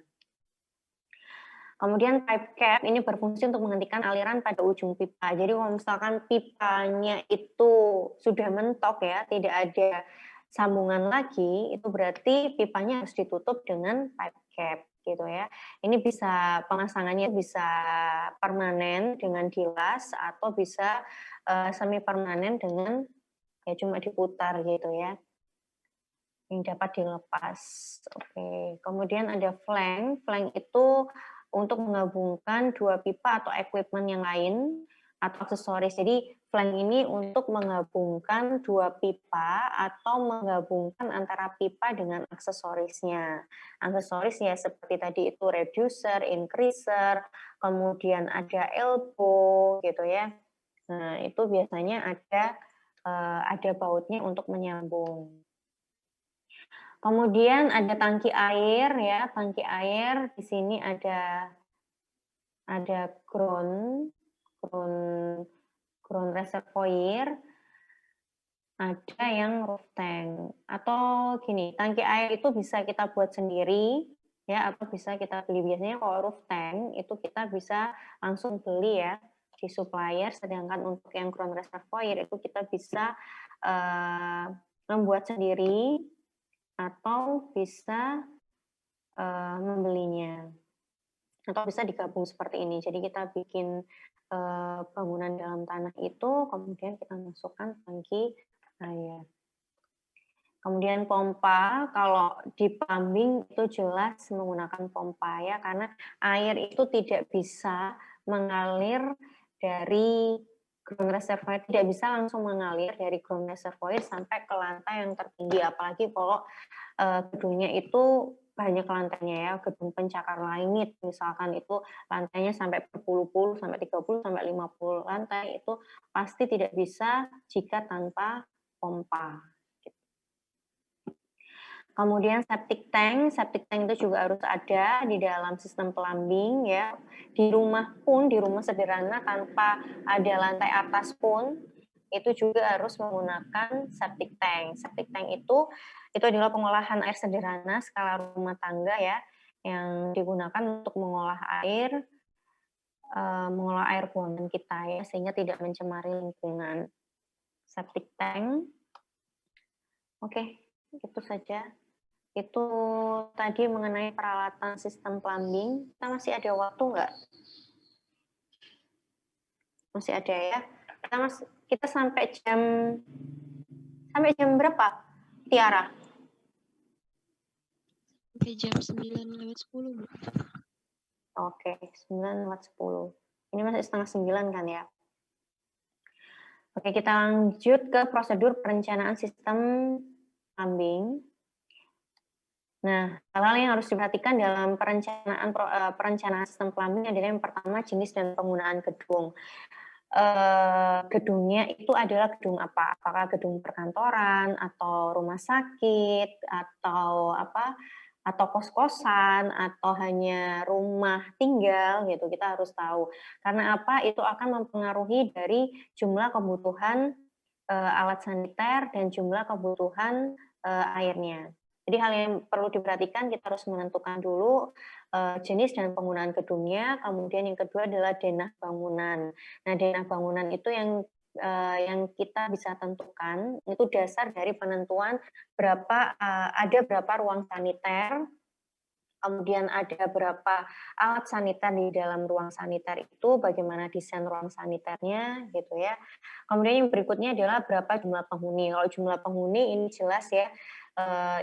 Kemudian pipe cap ini berfungsi untuk menghentikan aliran pada ujung pipa. Jadi kalau misalkan pipanya itu sudah mentok ya, tidak ada sambungan lagi, itu berarti pipanya harus ditutup dengan pipe cap gitu ya. Ini pemasangannya bisa permanen dengan dilas atau bisa semi permanen dengan ya cuma diputar gitu ya, yang dapat dilepas. Oke, kemudian ada flank. Flank itu untuk menggabungkan dua pipa atau equipment yang lain. atau aksesoris. Jadi flank ini untuk menggabungkan dua pipa atau menggabungkan antara pipa dengan aksesorisnya. Aksesoris ya seperti tadi itu reducer, increaser, kemudian ada elbow gitu ya. Nah, itu biasanya ada bautnya untuk menyambung. Kemudian ada tangki air ya, tangki air di sini ada ground reservoir, ada yang roof tank. Atau gini, tangki air itu bisa kita buat sendiri ya, atau bisa kita beli. Biasanya kalau roof tank itu kita bisa langsung beli ya di supplier, sedangkan untuk yang ground reservoir itu kita bisa membuat sendiri atau bisa membelinya, atau bisa digabung seperti ini. Jadi kita bikin bangunan dalam tanah itu, kemudian kita masukkan tangki air. Kemudian pompa, kalau di plumbing itu jelas menggunakan pompa ya, karena air itu tidak bisa mengalir dari ground reservoir, tidak bisa langsung mengalir dari ground reservoir sampai ke lantai yang tertinggi, apalagi kalau gedungnya itu banyak lantainya ya, gedung pencakar langit misalkan itu lantainya sampai berpuluh-puluh, sampai 30, sampai 50 lantai, itu pasti tidak bisa jika tanpa pompa. Kemudian septic tank itu juga harus ada di dalam sistem plumbing ya. Di rumah sederhana tanpa ada lantai atas pun itu juga harus menggunakan septic tank. Septic tank itu adalah pengolahan air sederhana skala rumah tangga ya, yang digunakan untuk mengolah air buangan kita ya, sehingga tidak mencemari lingkungan. Septic tank. Oke, itu saja. Itu tadi mengenai peralatan sistem plumbing. Kita masih ada waktu nggak? Masih ada ya. Kita sampai jam berapa, Tiara? Sampai jam 9:10, Bu. Oke, 9:10. Ini masih setengah 9 kan ya? Oke, kita lanjut ke prosedur perencanaan sistem plumbing. Nah, hal-hal yang harus diperhatikan dalam perencanaan sistem plumbing adalah yang pertama jenis dan penggunaan gedung. Gedungnya itu adalah gedung apa? Apakah gedung perkantoran atau rumah sakit atau atau kos-kosan atau hanya rumah tinggal gitu, kita harus tahu. Karena apa? Itu akan mempengaruhi dari jumlah kebutuhan alat saniter dan jumlah kebutuhan airnya. Jadi hal yang perlu diperhatikan, kita harus menentukan dulu jenis dan penggunaan gedungnya, kemudian yang kedua adalah denah bangunan. Nah, denah bangunan itu yang kita bisa tentukan, itu dasar dari penentuan ada berapa ruang saniter, kemudian ada berapa alat saniter di dalam ruang saniter itu, bagaimana desain ruang saniternya gitu ya. Kemudian yang berikutnya adalah berapa jumlah penghuni. Kalau jumlah penghuni ini jelas ya,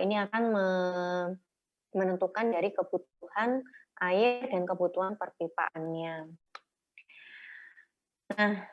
ini akan menentukan dari kebutuhan air dan kebutuhan perpipaannya. Nah,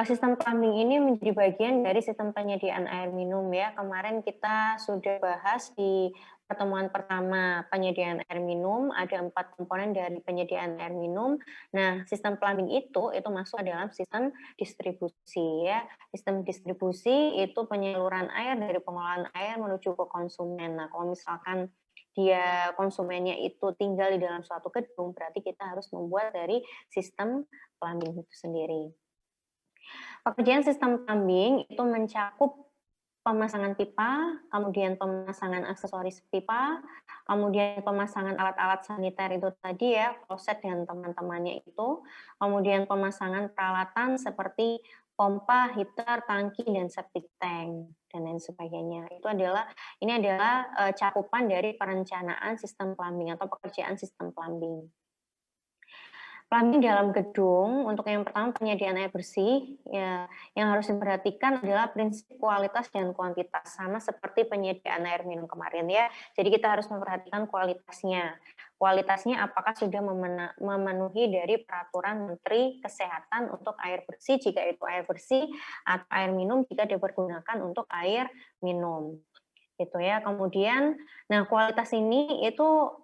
sistem plumbing ini menjadi bagian dari sistem penyediaan air minum ya. Kemarin kita sudah bahas di pertemuan pertama penyediaan air minum, ada 4 komponen dari penyediaan air minum. Nah, sistem plumbing itu masuk dalam sistem distribusi ya. Sistem distribusi itu penyaluran air dari pengolahan air menuju ke konsumen. Nah, kalau misalkan dia konsumennya itu tinggal di dalam suatu gedung, berarti kita harus membuat dari sistem plumbing itu sendiri. Pekerjaan sistem plumbing itu mencakup pemasangan pipa, kemudian pemasangan aksesoris pipa, kemudian pemasangan alat-alat saniter itu tadi ya, kloset dan teman-temannya itu, kemudian pemasangan peralatan seperti pompa, heater, tangki, dan septic tank, dan lain sebagainya. Ini adalah cakupan dari perencanaan sistem plumbing atau pekerjaan sistem plumbing. Plumbing dalam gedung, untuk yang pertama penyediaan air bersih, ya, yang harus diperhatikan adalah prinsip kualitas dan kuantitas, sama seperti penyediaan air minum kemarin ya. Jadi kita harus memperhatikan kualitasnya. Kualitasnya apakah sudah memenuhi dari peraturan Menteri Kesehatan untuk air bersih, jika itu air bersih, atau air minum jika dipergunakan untuk air minum. Gitu ya. Kemudian, nah kualitas ini itu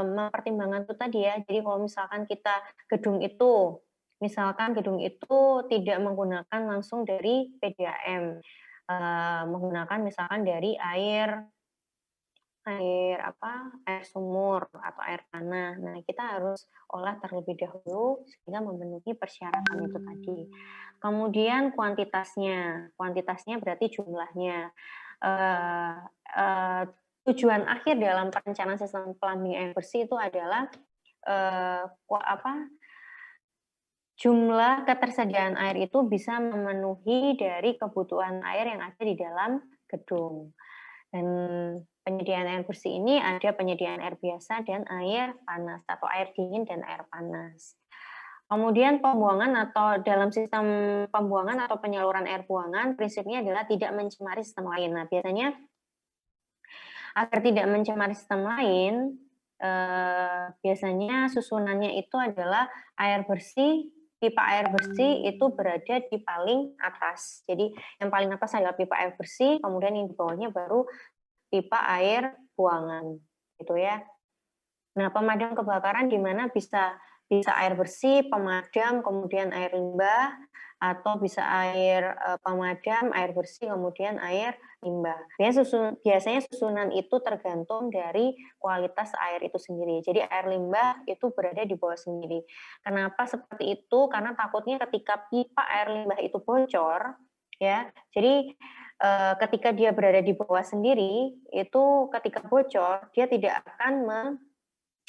mempertimbangkan itu tadi ya. Jadi kalau misalkan kita misalkan gedung itu tidak menggunakan langsung dari PDAM, menggunakan misalkan dari air sumur atau air tanah. Nah, kita harus olah terlebih dahulu sehingga memenuhi persyaratan itu tadi. Kemudian kuantitasnya berarti jumlahnya. Tujuan akhir dalam perencanaan sistem plumbing air bersih itu adalah jumlah ketersediaan air itu bisa memenuhi dari kebutuhan air yang ada di dalam gedung. Dan penyediaan air bersih ini ada penyediaan air biasa dan air panas atau air dingin dan air panas. Kemudian pembuangan atau dalam sistem pembuangan atau penyaluran air buangan prinsipnya adalah tidak mencemari sistem lain. Nah, biasanya agar tidak mencemari sistem lain, biasanya susunannya itu adalah pipa air bersih itu berada di paling atas. Jadi yang paling atas adalah pipa air bersih, kemudian yang di bawahnya baru pipa air buangan, gitu ya. Nah, pemadam kebakaran di mana bisa air bersih, pemadam, kemudian air limbah, atau bisa air pemadam, air bersih, kemudian air limbah. Biasanya susunan itu tergantung dari kualitas air itu sendiri. Jadi air limbah itu berada di bawah sendiri. Kenapa seperti itu? Karena takutnya ketika pipa air limbah itu bocor, ya. Jadi ketika dia berada di bawah sendiri, itu ketika bocor dia tidak akan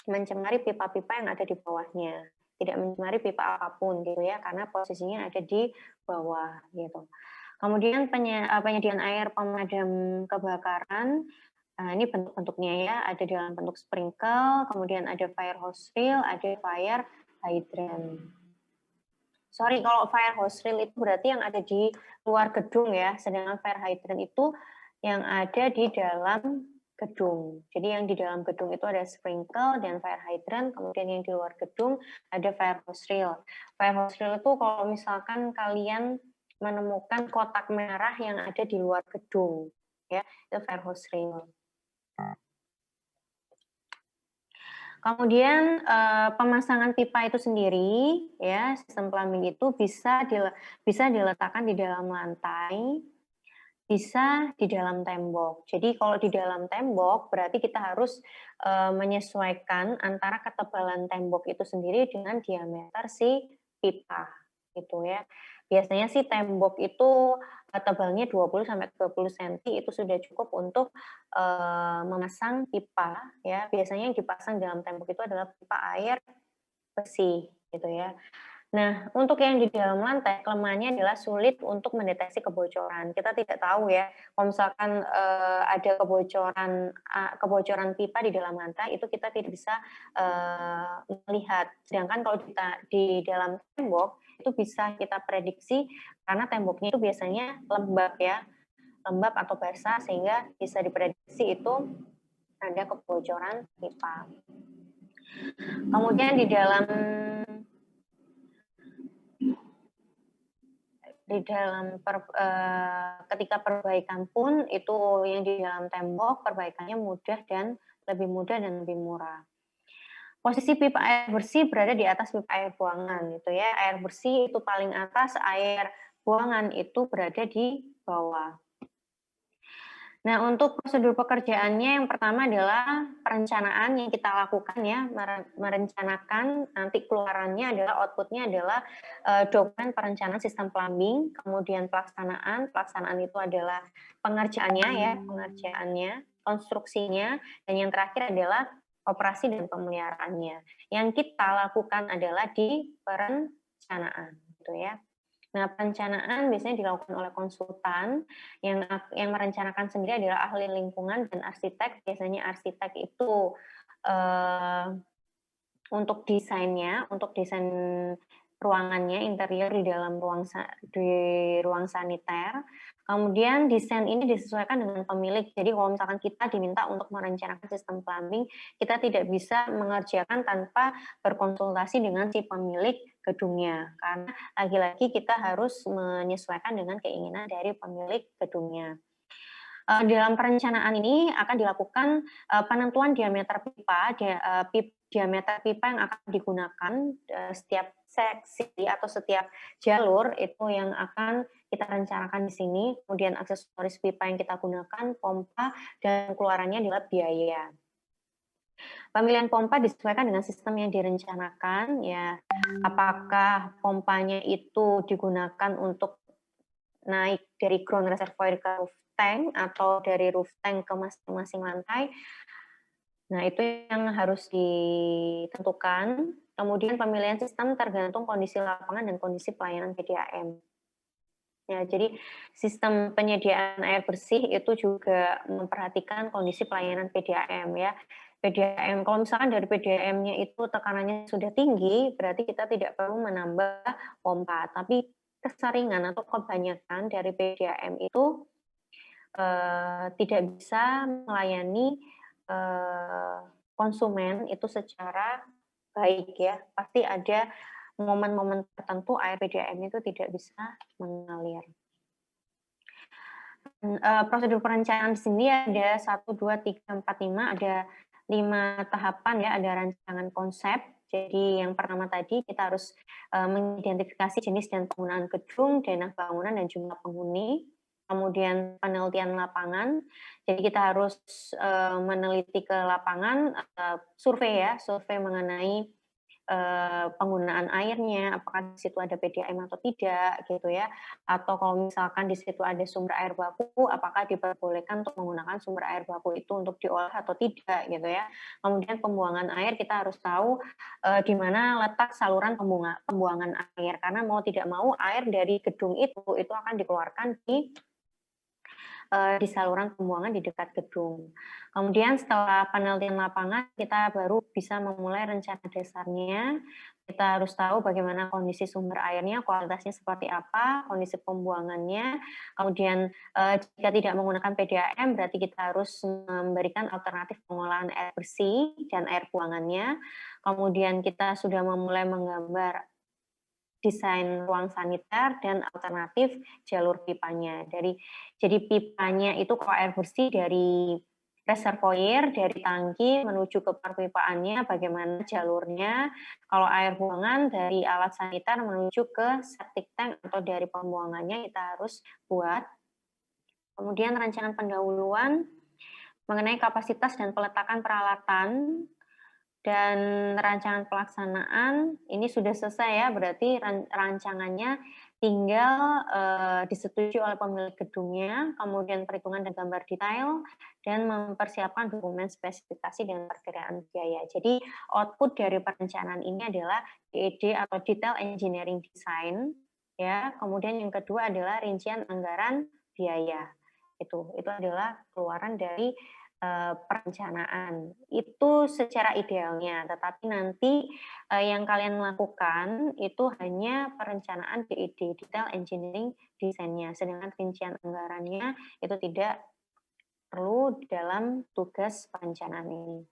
mencemari pipa-pipa yang ada di bawahnya, tidak mencemari pipa apapun gitu ya, karena posisinya ada di bawah gitu. Kemudian penyediaan air pemadam kebakaran, ini bentuk-bentuknya ya, ada dalam bentuk sprinkle, kemudian ada fire hose reel, ada fire hydrant. Sorry, kalau fire hose reel itu berarti yang ada di luar gedung ya, sedangkan fire hydrant itu yang ada di dalam gedung. Jadi yang di dalam gedung itu ada sprinkle dan fire hydrant, kemudian yang di luar gedung ada fire hose reel. Fire hose reel itu kalau misalkan kalian menemukan kotak merah yang ada di luar gedung, ya, itu fire hose reel. Kemudian pemasangan pipa itu sendiri, ya, sistem plumbing itu bisa diletakkan di dalam lantai, bisa di dalam tembok. Jadi kalau di dalam tembok berarti kita harus menyesuaikan antara ketebalan tembok itu sendiri dengan diameter si pipa, gitu ya. Biasanya sih tembok itu tebalnya 20 sampai 30 cm itu sudah cukup untuk memasang pipa ya. Biasanya yang dipasang dalam tembok itu adalah pipa air bersih gitu ya. Nah, untuk yang di dalam lantai, kelemahannya adalah sulit untuk mendeteksi kebocoran. Kita tidak tahu ya, kalau misalkan ada kebocoran pipa di dalam lantai, itu kita tidak bisa melihat. Sedangkan kalau di dalam tembok, itu bisa kita prediksi, karena temboknya itu biasanya lembab ya, lembab atau basah, sehingga bisa diprediksi itu ada kebocoran pipa. Kemudian ketika perbaikan pun itu yang di dalam tembok perbaikannya mudah dan lebih murah. Posisi pipa air bersih berada di atas pipa air buangan gitu ya. Air bersih itu paling atas, air buangan itu berada di bawah. Nah, untuk prosedur pekerjaannya yang pertama adalah perencanaan yang kita lakukan ya, merencanakan, nanti keluarannya adalah outputnya adalah dokumen perencanaan sistem plumbing, kemudian pelaksanaan itu adalah pengerjaannya, konstruksinya, dan yang terakhir adalah operasi dan pemeliharaannya. Yang kita lakukan adalah di perencanaan, gitu ya. Nah, perencanaan biasanya dilakukan oleh konsultan, yang merencanakan sendiri adalah ahli lingkungan dan arsitek. Biasanya arsitek itu untuk desainnya, untuk desain ruangannya, interior di dalam ruang saniter. Kemudian desain ini disesuaikan dengan pemilik. Jadi kalau misalkan kita diminta untuk merencanakan sistem plumbing, kita tidak bisa mengerjakan tanpa berkonsultasi dengan si pemilik gedungnya. Karena lagi-lagi kita harus menyesuaikan dengan keinginan dari pemilik gedungnya. Dalam perencanaan ini akan dilakukan penentuan diameter pipa, diameter pipa yang akan digunakan setiap seksi atau setiap jalur itu yang akan kita rencanakan di sini. Kemudian aksesoris pipa yang kita gunakan, pompa, dan keluarannya adalah biaya. Pemilihan pompa disesuaikan dengan sistem yang direncanakan, ya. Apakah pompanya itu digunakan untuk naik dari ground reservoir ke roof tank atau dari roof tank ke masing-masing lantai. Nah, itu yang harus ditentukan. Kemudian pemilihan sistem tergantung kondisi lapangan dan kondisi pelayanan PDAM. Ya, jadi sistem penyediaan air bersih itu juga memperhatikan kondisi pelayanan PDAM ya. PDAM, kalau misalkan dari PDAM-nya itu tekanannya sudah tinggi, berarti kita tidak perlu menambah pompa. Tapi keseringan atau kebanyakan dari PDAM itu tidak bisa melayani konsumen itu secara baik ya. Pasti ada momen-momen tertentu air PDAM itu tidak bisa mengalir. Prosedur perencanaan di sini ada 1, 2, 3, 4, 5, ada 5 tahapan ya, ada rancangan konsep. Jadi yang pertama tadi kita harus mengidentifikasi jenis dan penggunaan gedung, dana bangunan, dan jumlah penghuni. Kemudian penelitian lapangan, jadi kita harus meneliti ke lapangan, survei ya, survei mengenai penggunaan airnya, apakah di situ ada PDAM atau tidak, gitu ya. Atau kalau misalkan di situ ada sumber air baku, apakah diperbolehkan untuk menggunakan sumber air baku itu untuk diolah atau tidak, gitu ya. Kemudian pembuangan air, kita harus tahu di mana letak saluran pembuangan air, karena mau tidak mau air dari gedung itu akan dikeluarkan di saluran pembuangan di dekat gedung. Kemudian setelah penelitian lapangan, kita baru bisa memulai rencana dasarnya. Kita harus tahu bagaimana kondisi sumber airnya, kualitasnya seperti apa, kondisi pembuangannya. Kemudian jika tidak menggunakan PDAM, berarti kita harus memberikan alternatif pengolahan air bersih dan air buangannya. Kemudian kita sudah memulai menggambar desain ruang saniter dan alternatif jalur pipanya. Jadi pipanya itu kalau air bersih dari reservoir, dari tangki menuju ke perpipaannya, bagaimana jalurnya. Kalau air buangan dari alat saniter menuju ke septic tank atau dari pembuangannya kita harus buat. Kemudian rancangan pendahuluan mengenai kapasitas dan peletakan peralatan dan rancangan pelaksanaan ini sudah selesai ya, berarti rancangannya tinggal disetujui oleh pemilik gedungnya, kemudian perhitungan dan gambar detail, dan mempersiapkan dokumen spesifikasi dan perkiraan biaya. Jadi output dari perencanaan ini adalah DED atau Detail Engineering Design, ya. Kemudian yang kedua adalah rincian anggaran biaya. Itu adalah keluaran dari perencanaan. Itu secara idealnya, tetapi nanti yang kalian lakukan itu hanya perencanaan DED, Detail Engineering Design-nya, sedangkan rincian anggarannya itu tidak perlu dalam tugas perencanaan ini.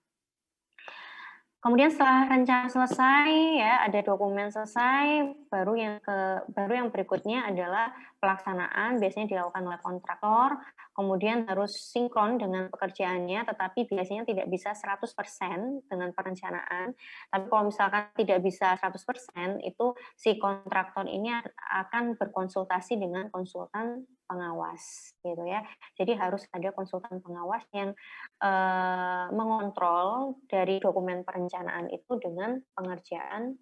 Kemudian setelah rencana selesai ya, ada dokumen selesai, baru yang berikutnya adalah pelaksanaan, biasanya dilakukan oleh kontraktor, kemudian harus sinkron dengan pekerjaannya, tetapi biasanya tidak bisa 100% dengan perencanaan. Tapi kalau misalkan tidak bisa 100%, itu si kontraktor ini akan berkonsultasi dengan konsultan pengawas, gitu ya. Jadi harus ada konsultan pengawas yang mengontrol dari dokumen perencanaan itu dengan pengerjaan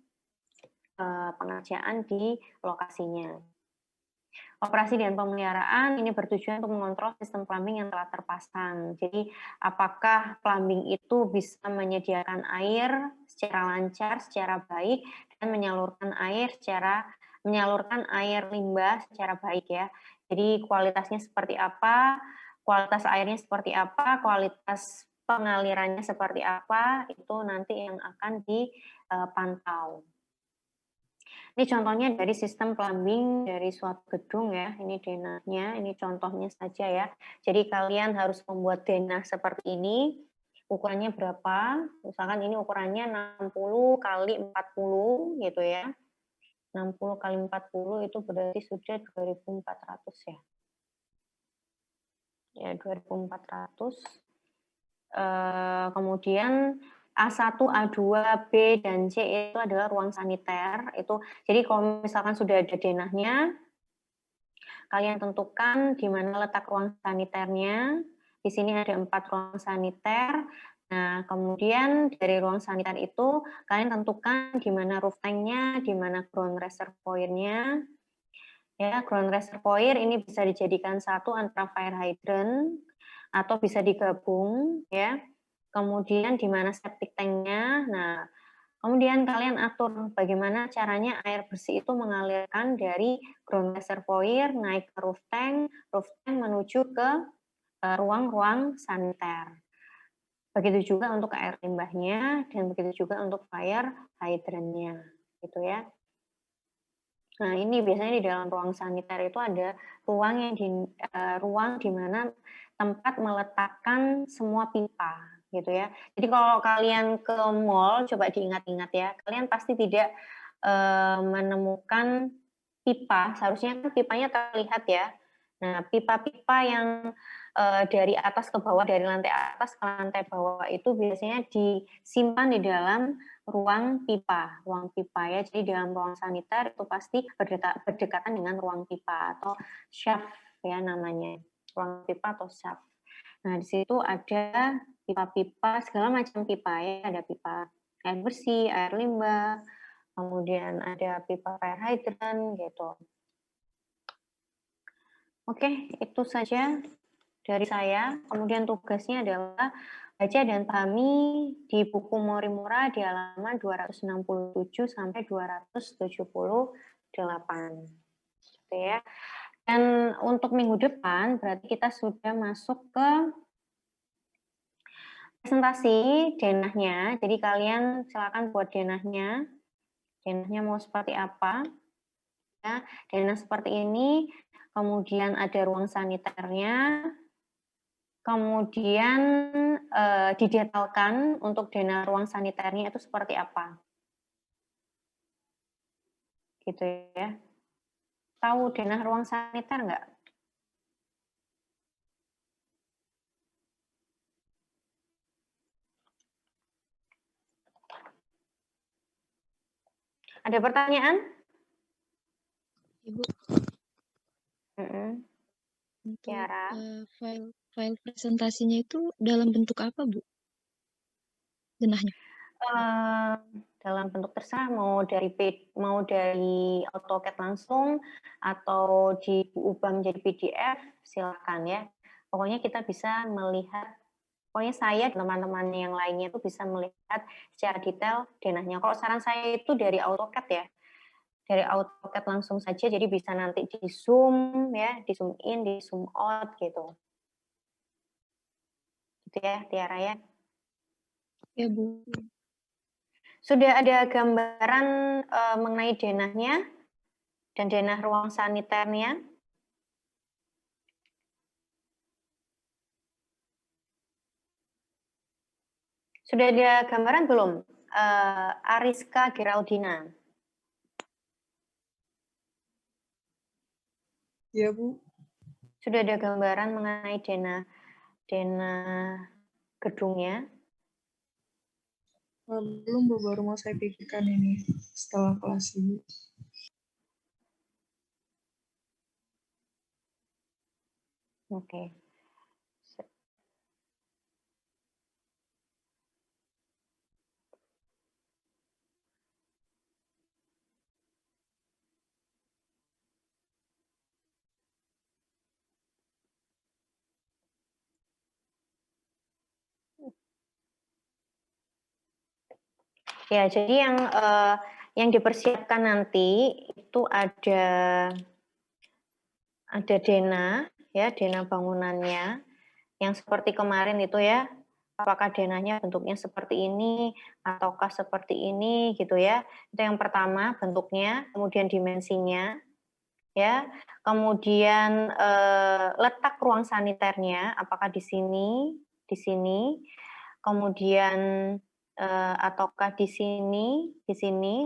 di lokasinya. Operasi dan pemeliharaan ini bertujuan untuk mengontrol sistem plumbing yang telah terpasang. Jadi apakah plumbing itu bisa menyediakan air secara lancar, secara baik, dan menyalurkan air limbah secara baik ya. Jadi kualitasnya seperti apa, kualitas airnya seperti apa, kualitas pengalirannya seperti apa, itu nanti yang akan dipantau. Ini contohnya dari sistem plumbing dari suatu gedung ya, ini denahnya, ini contohnya saja ya. Jadi kalian harus membuat denah seperti ini, ukurannya berapa, misalkan ini ukurannya 60 kali 40 gitu ya. 60 kali 40 itu berarti sudah 2.400 ya. Ya, 2.400. Kemudian A1, A2, B, dan C itu adalah ruang saniter. Itu jadi kalau misalkan sudah ada denahnya, kalian tentukan di mana letak ruang saniternya. Di sini ada 4 ruang saniter. Nah, kemudian dari ruang saniter itu kalian tentukan di mana roof tank-nya, di mana ground reservoir-nya. Ya, ground reservoir ini bisa dijadikan satu antara fire hydrant atau bisa digabung ya. Kemudian di mana septic tank-nya. Nah, kemudian kalian atur bagaimana caranya air bersih itu mengalirkan dari ground reservoir naik ke roof tank menuju ke ruang-ruang saniter. Begitu juga untuk air limbahnya dan begitu juga untuk fire hydrant-nya, gitu ya. Nah, ini biasanya di dalam ruang saniter itu ada ruang di mana tempat meletakkan semua pipa, gitu ya. Jadi kalau kalian ke mall, coba diingat-ingat ya, kalian pasti tidak menemukan pipa, seharusnya kan pipanya terlihat ya. Nah, pipa-pipa yang dari atas ke bawah, dari lantai atas ke lantai bawah itu biasanya disimpan di dalam ruang pipa ya. Jadi dalam ruang saniter itu pasti berdekatan dengan ruang pipa atau shaft ya namanya, ruang pipa atau shaft. Nah, di situ ada pipa-pipa, segala macam pipa ya, ada pipa air bersih, air limbah, kemudian ada pipa fire hydrant gitu. Oke, itu saja dari saya. Kemudian tugasnya adalah baca dan pahami di buku Morimura di halaman 267 sampai 278. Gitu ya. Dan untuk minggu depan berarti kita sudah masuk ke presentasi denahnya. Jadi kalian silakan buat denahnya. Denahnya mau seperti apa? Ya, denah seperti ini. Kemudian ada ruang saniternya. Kemudian didetailkan untuk denah ruang saniternya itu seperti apa. Gitu ya. Tahu denah ruang saniter nggak? Ada pertanyaan? Ibu, untuk Tiara. file presentasinya itu dalam bentuk apa, Bu? Denahnya? Dalam bentuk terserah mau dari AutoCAD langsung atau diubah menjadi PDF silakan ya. Pokoknya kita bisa melihat, pokoknya saya dan teman-teman yang lainnya itu bisa melihat secara detail denahnya. Kalau saran saya itu dari AutoCAD ya, dari AutoCAD langsung saja, jadi bisa nanti di zoom ya, di zoom in, di zoom out gitu. Gitu ya, Tiara ya. Ya, Bu. Sudah ada gambaran mengenai denahnya dan denah ruang saniternya? Sudah ada gambaran belum? Ariska Geraldina. Ya, Bu. Sudah ada gambaran mengenai denah gedungnya? Belum, Bu. Baru mau saya pikirkan ini setelah kelas ini. Oke. Ya, jadi yang dipersiapkan nanti itu ada denah ya, denah bangunannya yang seperti kemarin itu ya, Apakah denahnya bentuknya seperti ini ataukah seperti ini gitu ya. Itu yang pertama, bentuknya, kemudian dimensinya ya. Kemudian letak ruang saniternya, apakah di sini, kemudian ataukah di sini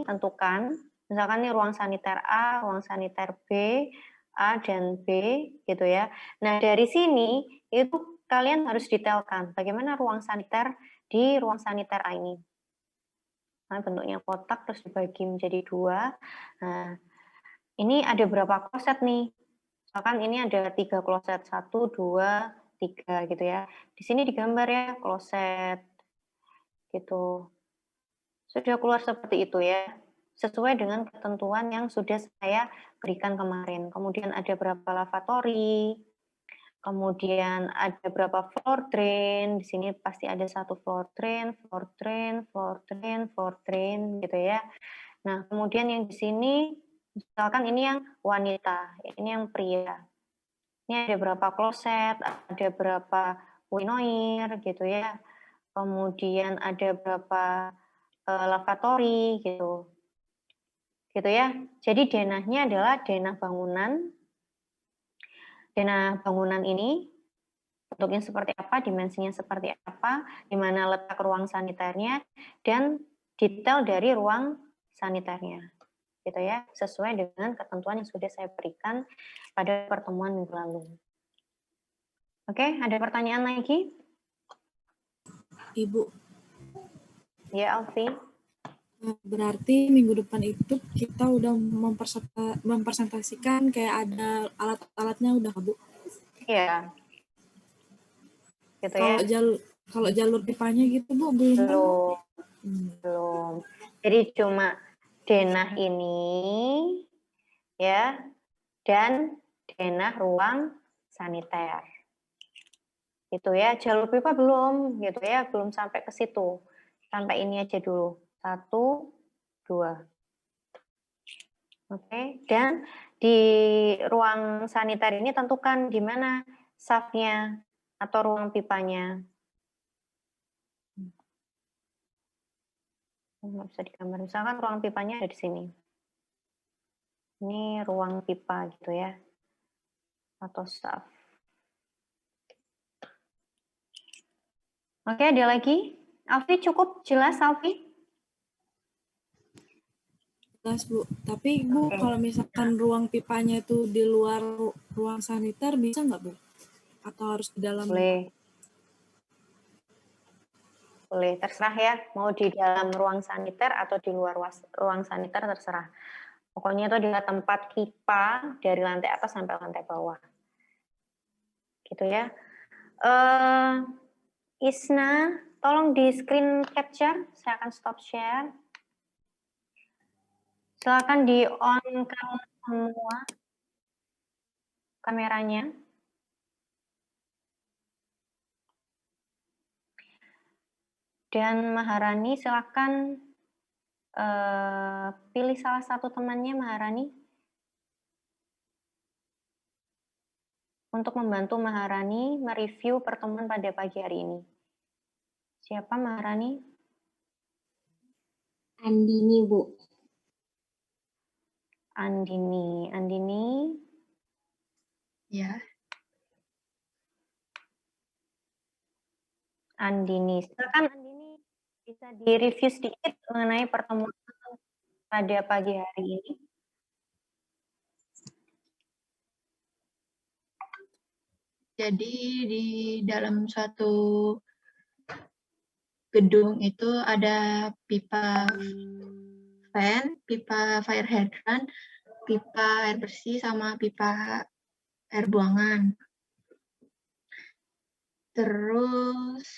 tentukan. Misalkan ini ruang saniter A, ruang saniter B, A dan B gitu ya. Nah, dari sini itu kalian harus detailkan bagaimana ruang saniter di ruang saniter A ini. Nah, bentuknya kotak terus dibagi menjadi 2. Nah, ini ada berapa kloset nih? Misalkan ini ada 3 kloset, 1, 2, 3 gitu ya. Di sini digambar ya kloset gitu. Sudah keluar seperti itu ya, sesuai dengan ketentuan yang sudah saya berikan kemarin. Kemudian ada berapa lavatory, kemudian ada berapa floor drain, di sini pasti ada 1 floor drain gitu ya. Nah, kemudian yang di sini, misalkan ini yang wanita, ini yang pria. Ini ada berapa kloset, ada berapa winoir gitu ya. Kemudian ada berapa lavatory gitu. Gitu ya. Jadi denahnya adalah denah bangunan. Denah bangunan ini bentuknya seperti apa, dimensinya seperti apa, di mana letak ruang saniternya, dan detail dari ruang saniternya. Gitu ya, sesuai dengan ketentuan yang sudah saya berikan pada pertemuan minggu lalu. Oke, ada pertanyaan lagi? Ibu, Ya, Alfi. berarti minggu depan itu kita udah mempresentasikan kayak ada alat-alatnya udah, Bu? Iya. Gitu ya. Kalau jalur pipanya gitu, Bu, belum? Belum. Belum. Jadi cuma denah ini ya dan denah ruang saniter. Gitu ya. Jalur pipa belum gitu ya, belum sampai ke situ. Sampai ini aja dulu. 1, 2. Oke, dan di ruang saniter ini tentukan di mana shaft-nya atau ruang pipanya. Nggak bisa digambar. Misalkan ruang pipanya ada di sini. Ini ruang pipa gitu ya. Atau shaft. Oke, ada lagi? Alfi, cukup jelas, Alfi? Jelas, Bu. Tapi, Bu, kalau misalkan ruang pipanya itu di luar ruang saniter, bisa nggak, Bu? Atau harus di dalam? Boleh. Boleh, terserah ya. Mau di dalam ruang saniter atau di luar ruang saniter, terserah. Pokoknya itu adalah tempat pipa dari lantai atas sampai lantai bawah. Gitu ya. Isna, tolong di screen capture. Saya akan stop share. Silakan di on semua kameranya. Dan Maharani, silakan pilih salah satu temannya, Maharani, untuk membantu Maharani mereview pertemuan pada pagi hari ini. Siapa Maharani? Andini, Bu. Andini. Andini. Ya. Andini. Silakan Andini bisa direview sedikit mengenai pertemuan pada pagi hari ini. Jadi di dalam suatu gedung itu ada pipa fan, pipa fire hydrant, pipa air bersih, sama pipa air buangan. Terus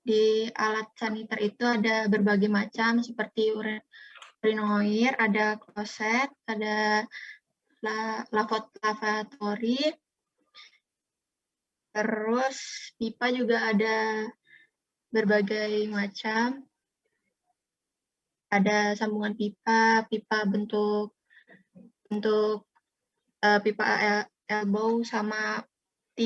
di alat saniter itu ada berbagai macam seperti urinoir, ada kloset, ada lavatory, terus pipa juga ada berbagai macam. Ada sambungan pipa, pipa bentuk pipa elbow sama T,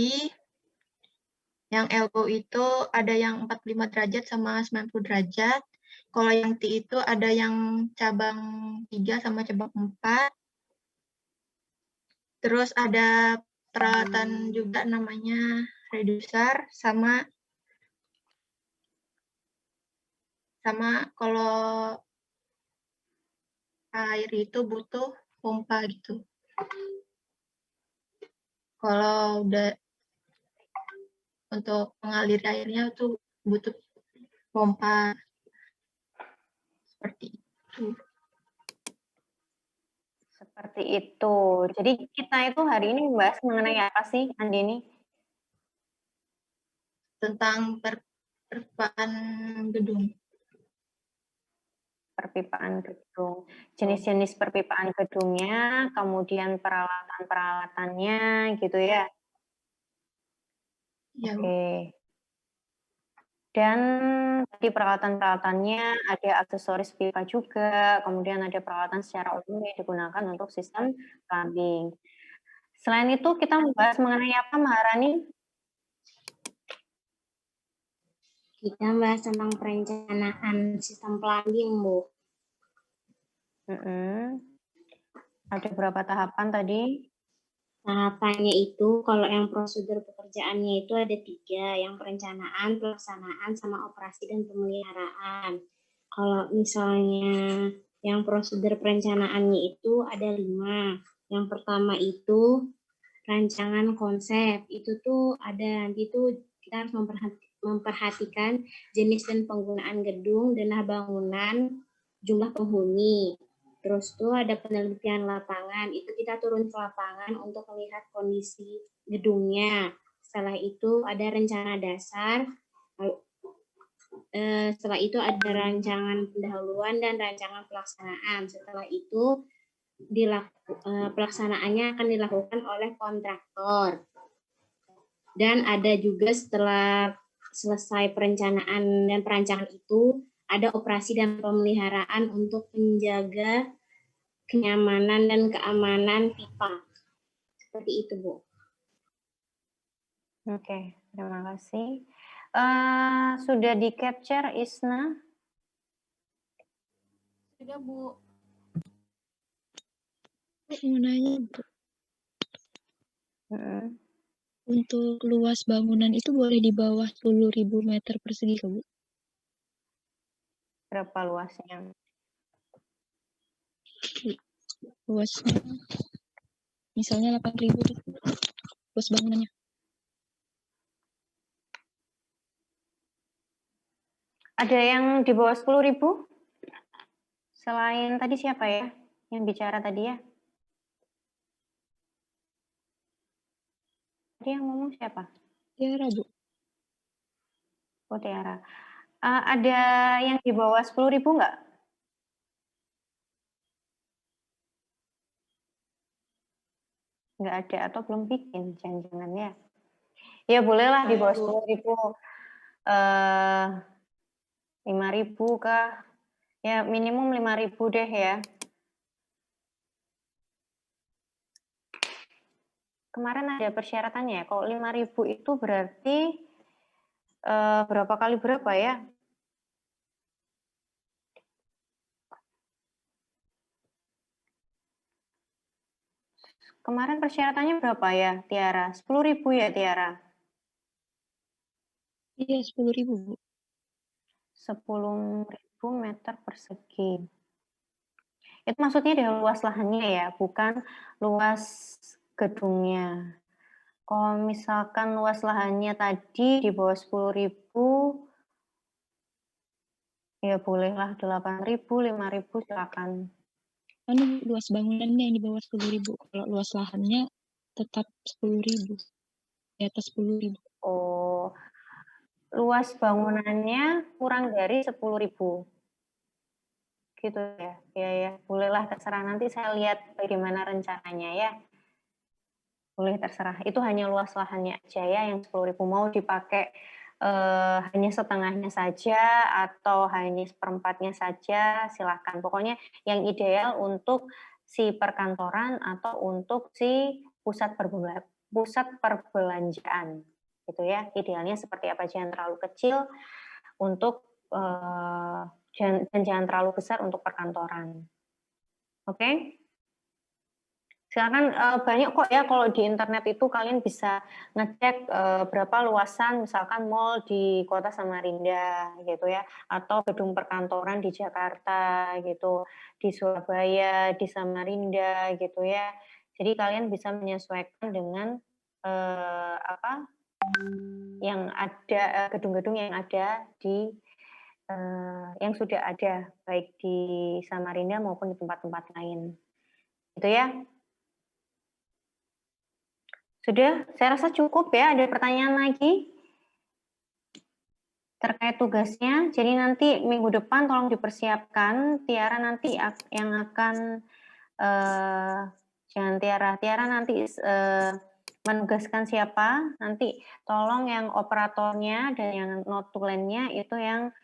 Yang elbow itu ada yang 45 derajat sama 90 derajat. Kalau yang T itu ada yang cabang 3 sama cabang 4. Terus ada peralatan juga namanya reducer sama kalau air itu butuh pompa gitu. Kalau udah untuk mengalir airnya itu butuh pompa seperti itu. Seperti itu. Jadi kita itu hari ini membahas mengenai apa sih, Andini? Tentang perpipaan gedung. Perpipaan gedung. Jenis-jenis perpipaan gedungnya, kemudian peralatan-peralatannya gitu ya. Ya, Bu. Oke. Dan di peralatan-peralatannya ada aksesoris pipa juga, kemudian ada peralatan secara umum yang digunakan untuk sistem plumbing. Selain itu kita membahas mengenai apa, Maharani? Kita bahas tentang perencanaan sistem plumbing, Bu. Ada berapa tahapan tadi? Tahapannya itu, kalau yang prosedur pekerjaannya itu ada 3, yang perencanaan, pelaksanaan, sama operasi dan pemeliharaan. Kalau misalnya yang prosedur perencanaannya itu ada 5. Yang pertama itu rancangan konsep. Itu tuh ada, nanti tuh kita harus memperhatikan jenis dan penggunaan gedung, denah bangunan, jumlah penghuni. Terus tuh ada penelitian lapangan, itu kita turun ke lapangan untuk melihat kondisi gedungnya. Setelah itu ada rencana dasar, setelah itu ada rancangan pendahuluan dan rancangan pelaksanaan. Setelah itu pelaksanaannya akan dilakukan oleh kontraktor. Dan ada juga setelah selesai perencanaan dan perancangan itu, ada operasi dan pemeliharaan untuk menjaga kenyamanan dan keamanan pipa. Seperti itu, Bu. Oke, terima kasih. Sudah di-capture, Isna? Sudah, Bu. Mau nanya, Bu. Untuk luas bangunan itu boleh di bawah 10.000 meter persegi, Bu? Berapa luasnya? Luasnya, misalnya 8.000 luas bangunannya. Ada yang di bawah 10.000? Selain tadi siapa ya yang bicara tadi ya? Tadi yang ngomong siapa? Tiara, Bu. Oh, Tiara. Ada yang di bawah 10.000 nggak? Nggak ada atau belum bikin, jangan-jangan ya. Ya bolehlah di bawah 10.000. 5.000 kah? Ya minimum 5.000 deh ya. Kemarin ada persyaratannya ya. Kalau 5.000 itu berarti berapa kali berapa ya? Kemarin persyaratannya berapa ya, Tiara? 10.000 ya, Tiara? Iya, 10.000, Bu. 10.000 meter persegi. Itu maksudnya dari luas lahannya ya, bukan luas gedungnya. Kalau misalkan luas lahannya tadi di bawah 10.000, ya bolehlah 8.000, 5.000 silakan. Luas bangunannya yang di bawah 10.000. Kalau luas lahannya tetap 10.000. Di atas 10.000. Oh, luas bangunannya kurang dari 10.000. Gitu ya. Ya, bolehlah terserah, nanti saya lihat bagaimana rencananya ya. Boleh terserah. Itu hanya luas lahannya aja ya, yang 10.000 mau dipakai hanya setengahnya saja atau hanya seperempatnya saja, silakan. Pokoknya yang ideal untuk si perkantoran atau untuk si pusat perbelanjaan gitu ya. Idealnya seperti apa, jangan terlalu kecil untuk dan jangan terlalu besar untuk perkantoran. Oke? Sekarang banyak kok ya kalau di internet itu kalian bisa ngecek berapa luasan misalkan mall di Kota Samarinda gitu ya, atau gedung perkantoran di Jakarta gitu, di Surabaya, di Samarinda gitu ya. Jadi kalian bisa menyesuaikan dengan yang ada gedung-gedung yang ada di yang sudah ada baik di Samarinda maupun di tempat-tempat lain. Gitu ya. Sudah, saya rasa cukup ya. Ada pertanyaan lagi terkait tugasnya. Jadi nanti minggu depan tolong dipersiapkan. Tiara nanti yang akan jangan Tiara nanti menugaskan siapa. Nanti tolong yang operatornya dan yang notulennya itu yang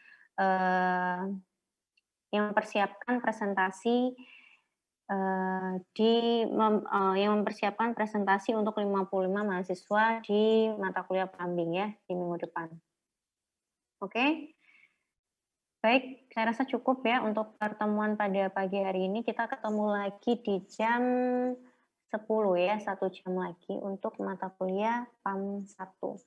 mempersiapkan presentasi yang mempersiapkan presentasi untuk 55 mahasiswa di mata kuliah plumbing ya di minggu depan. Oke? Baik, saya rasa cukup ya untuk pertemuan pada pagi hari ini. Kita ketemu lagi di jam 10 ya, 1 jam lagi untuk mata kuliah PAM 1.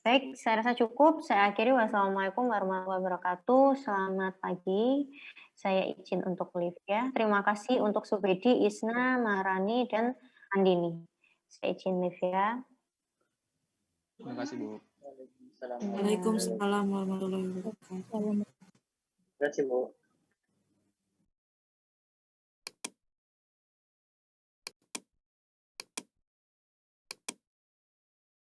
Baik, saya rasa cukup. Saya akhiri. Wassalamualaikum warahmatullahi wabarakatuh. Selamat pagi. Saya izin untuk live ya. Terima kasih untuk Subedi, Isna, Maharani, dan Andini. Saya izin live ya. Terima kasih, Bu. Waalaikumsalam warahmatullahi wabarakatuh. Salam. Terima kasih, Bu.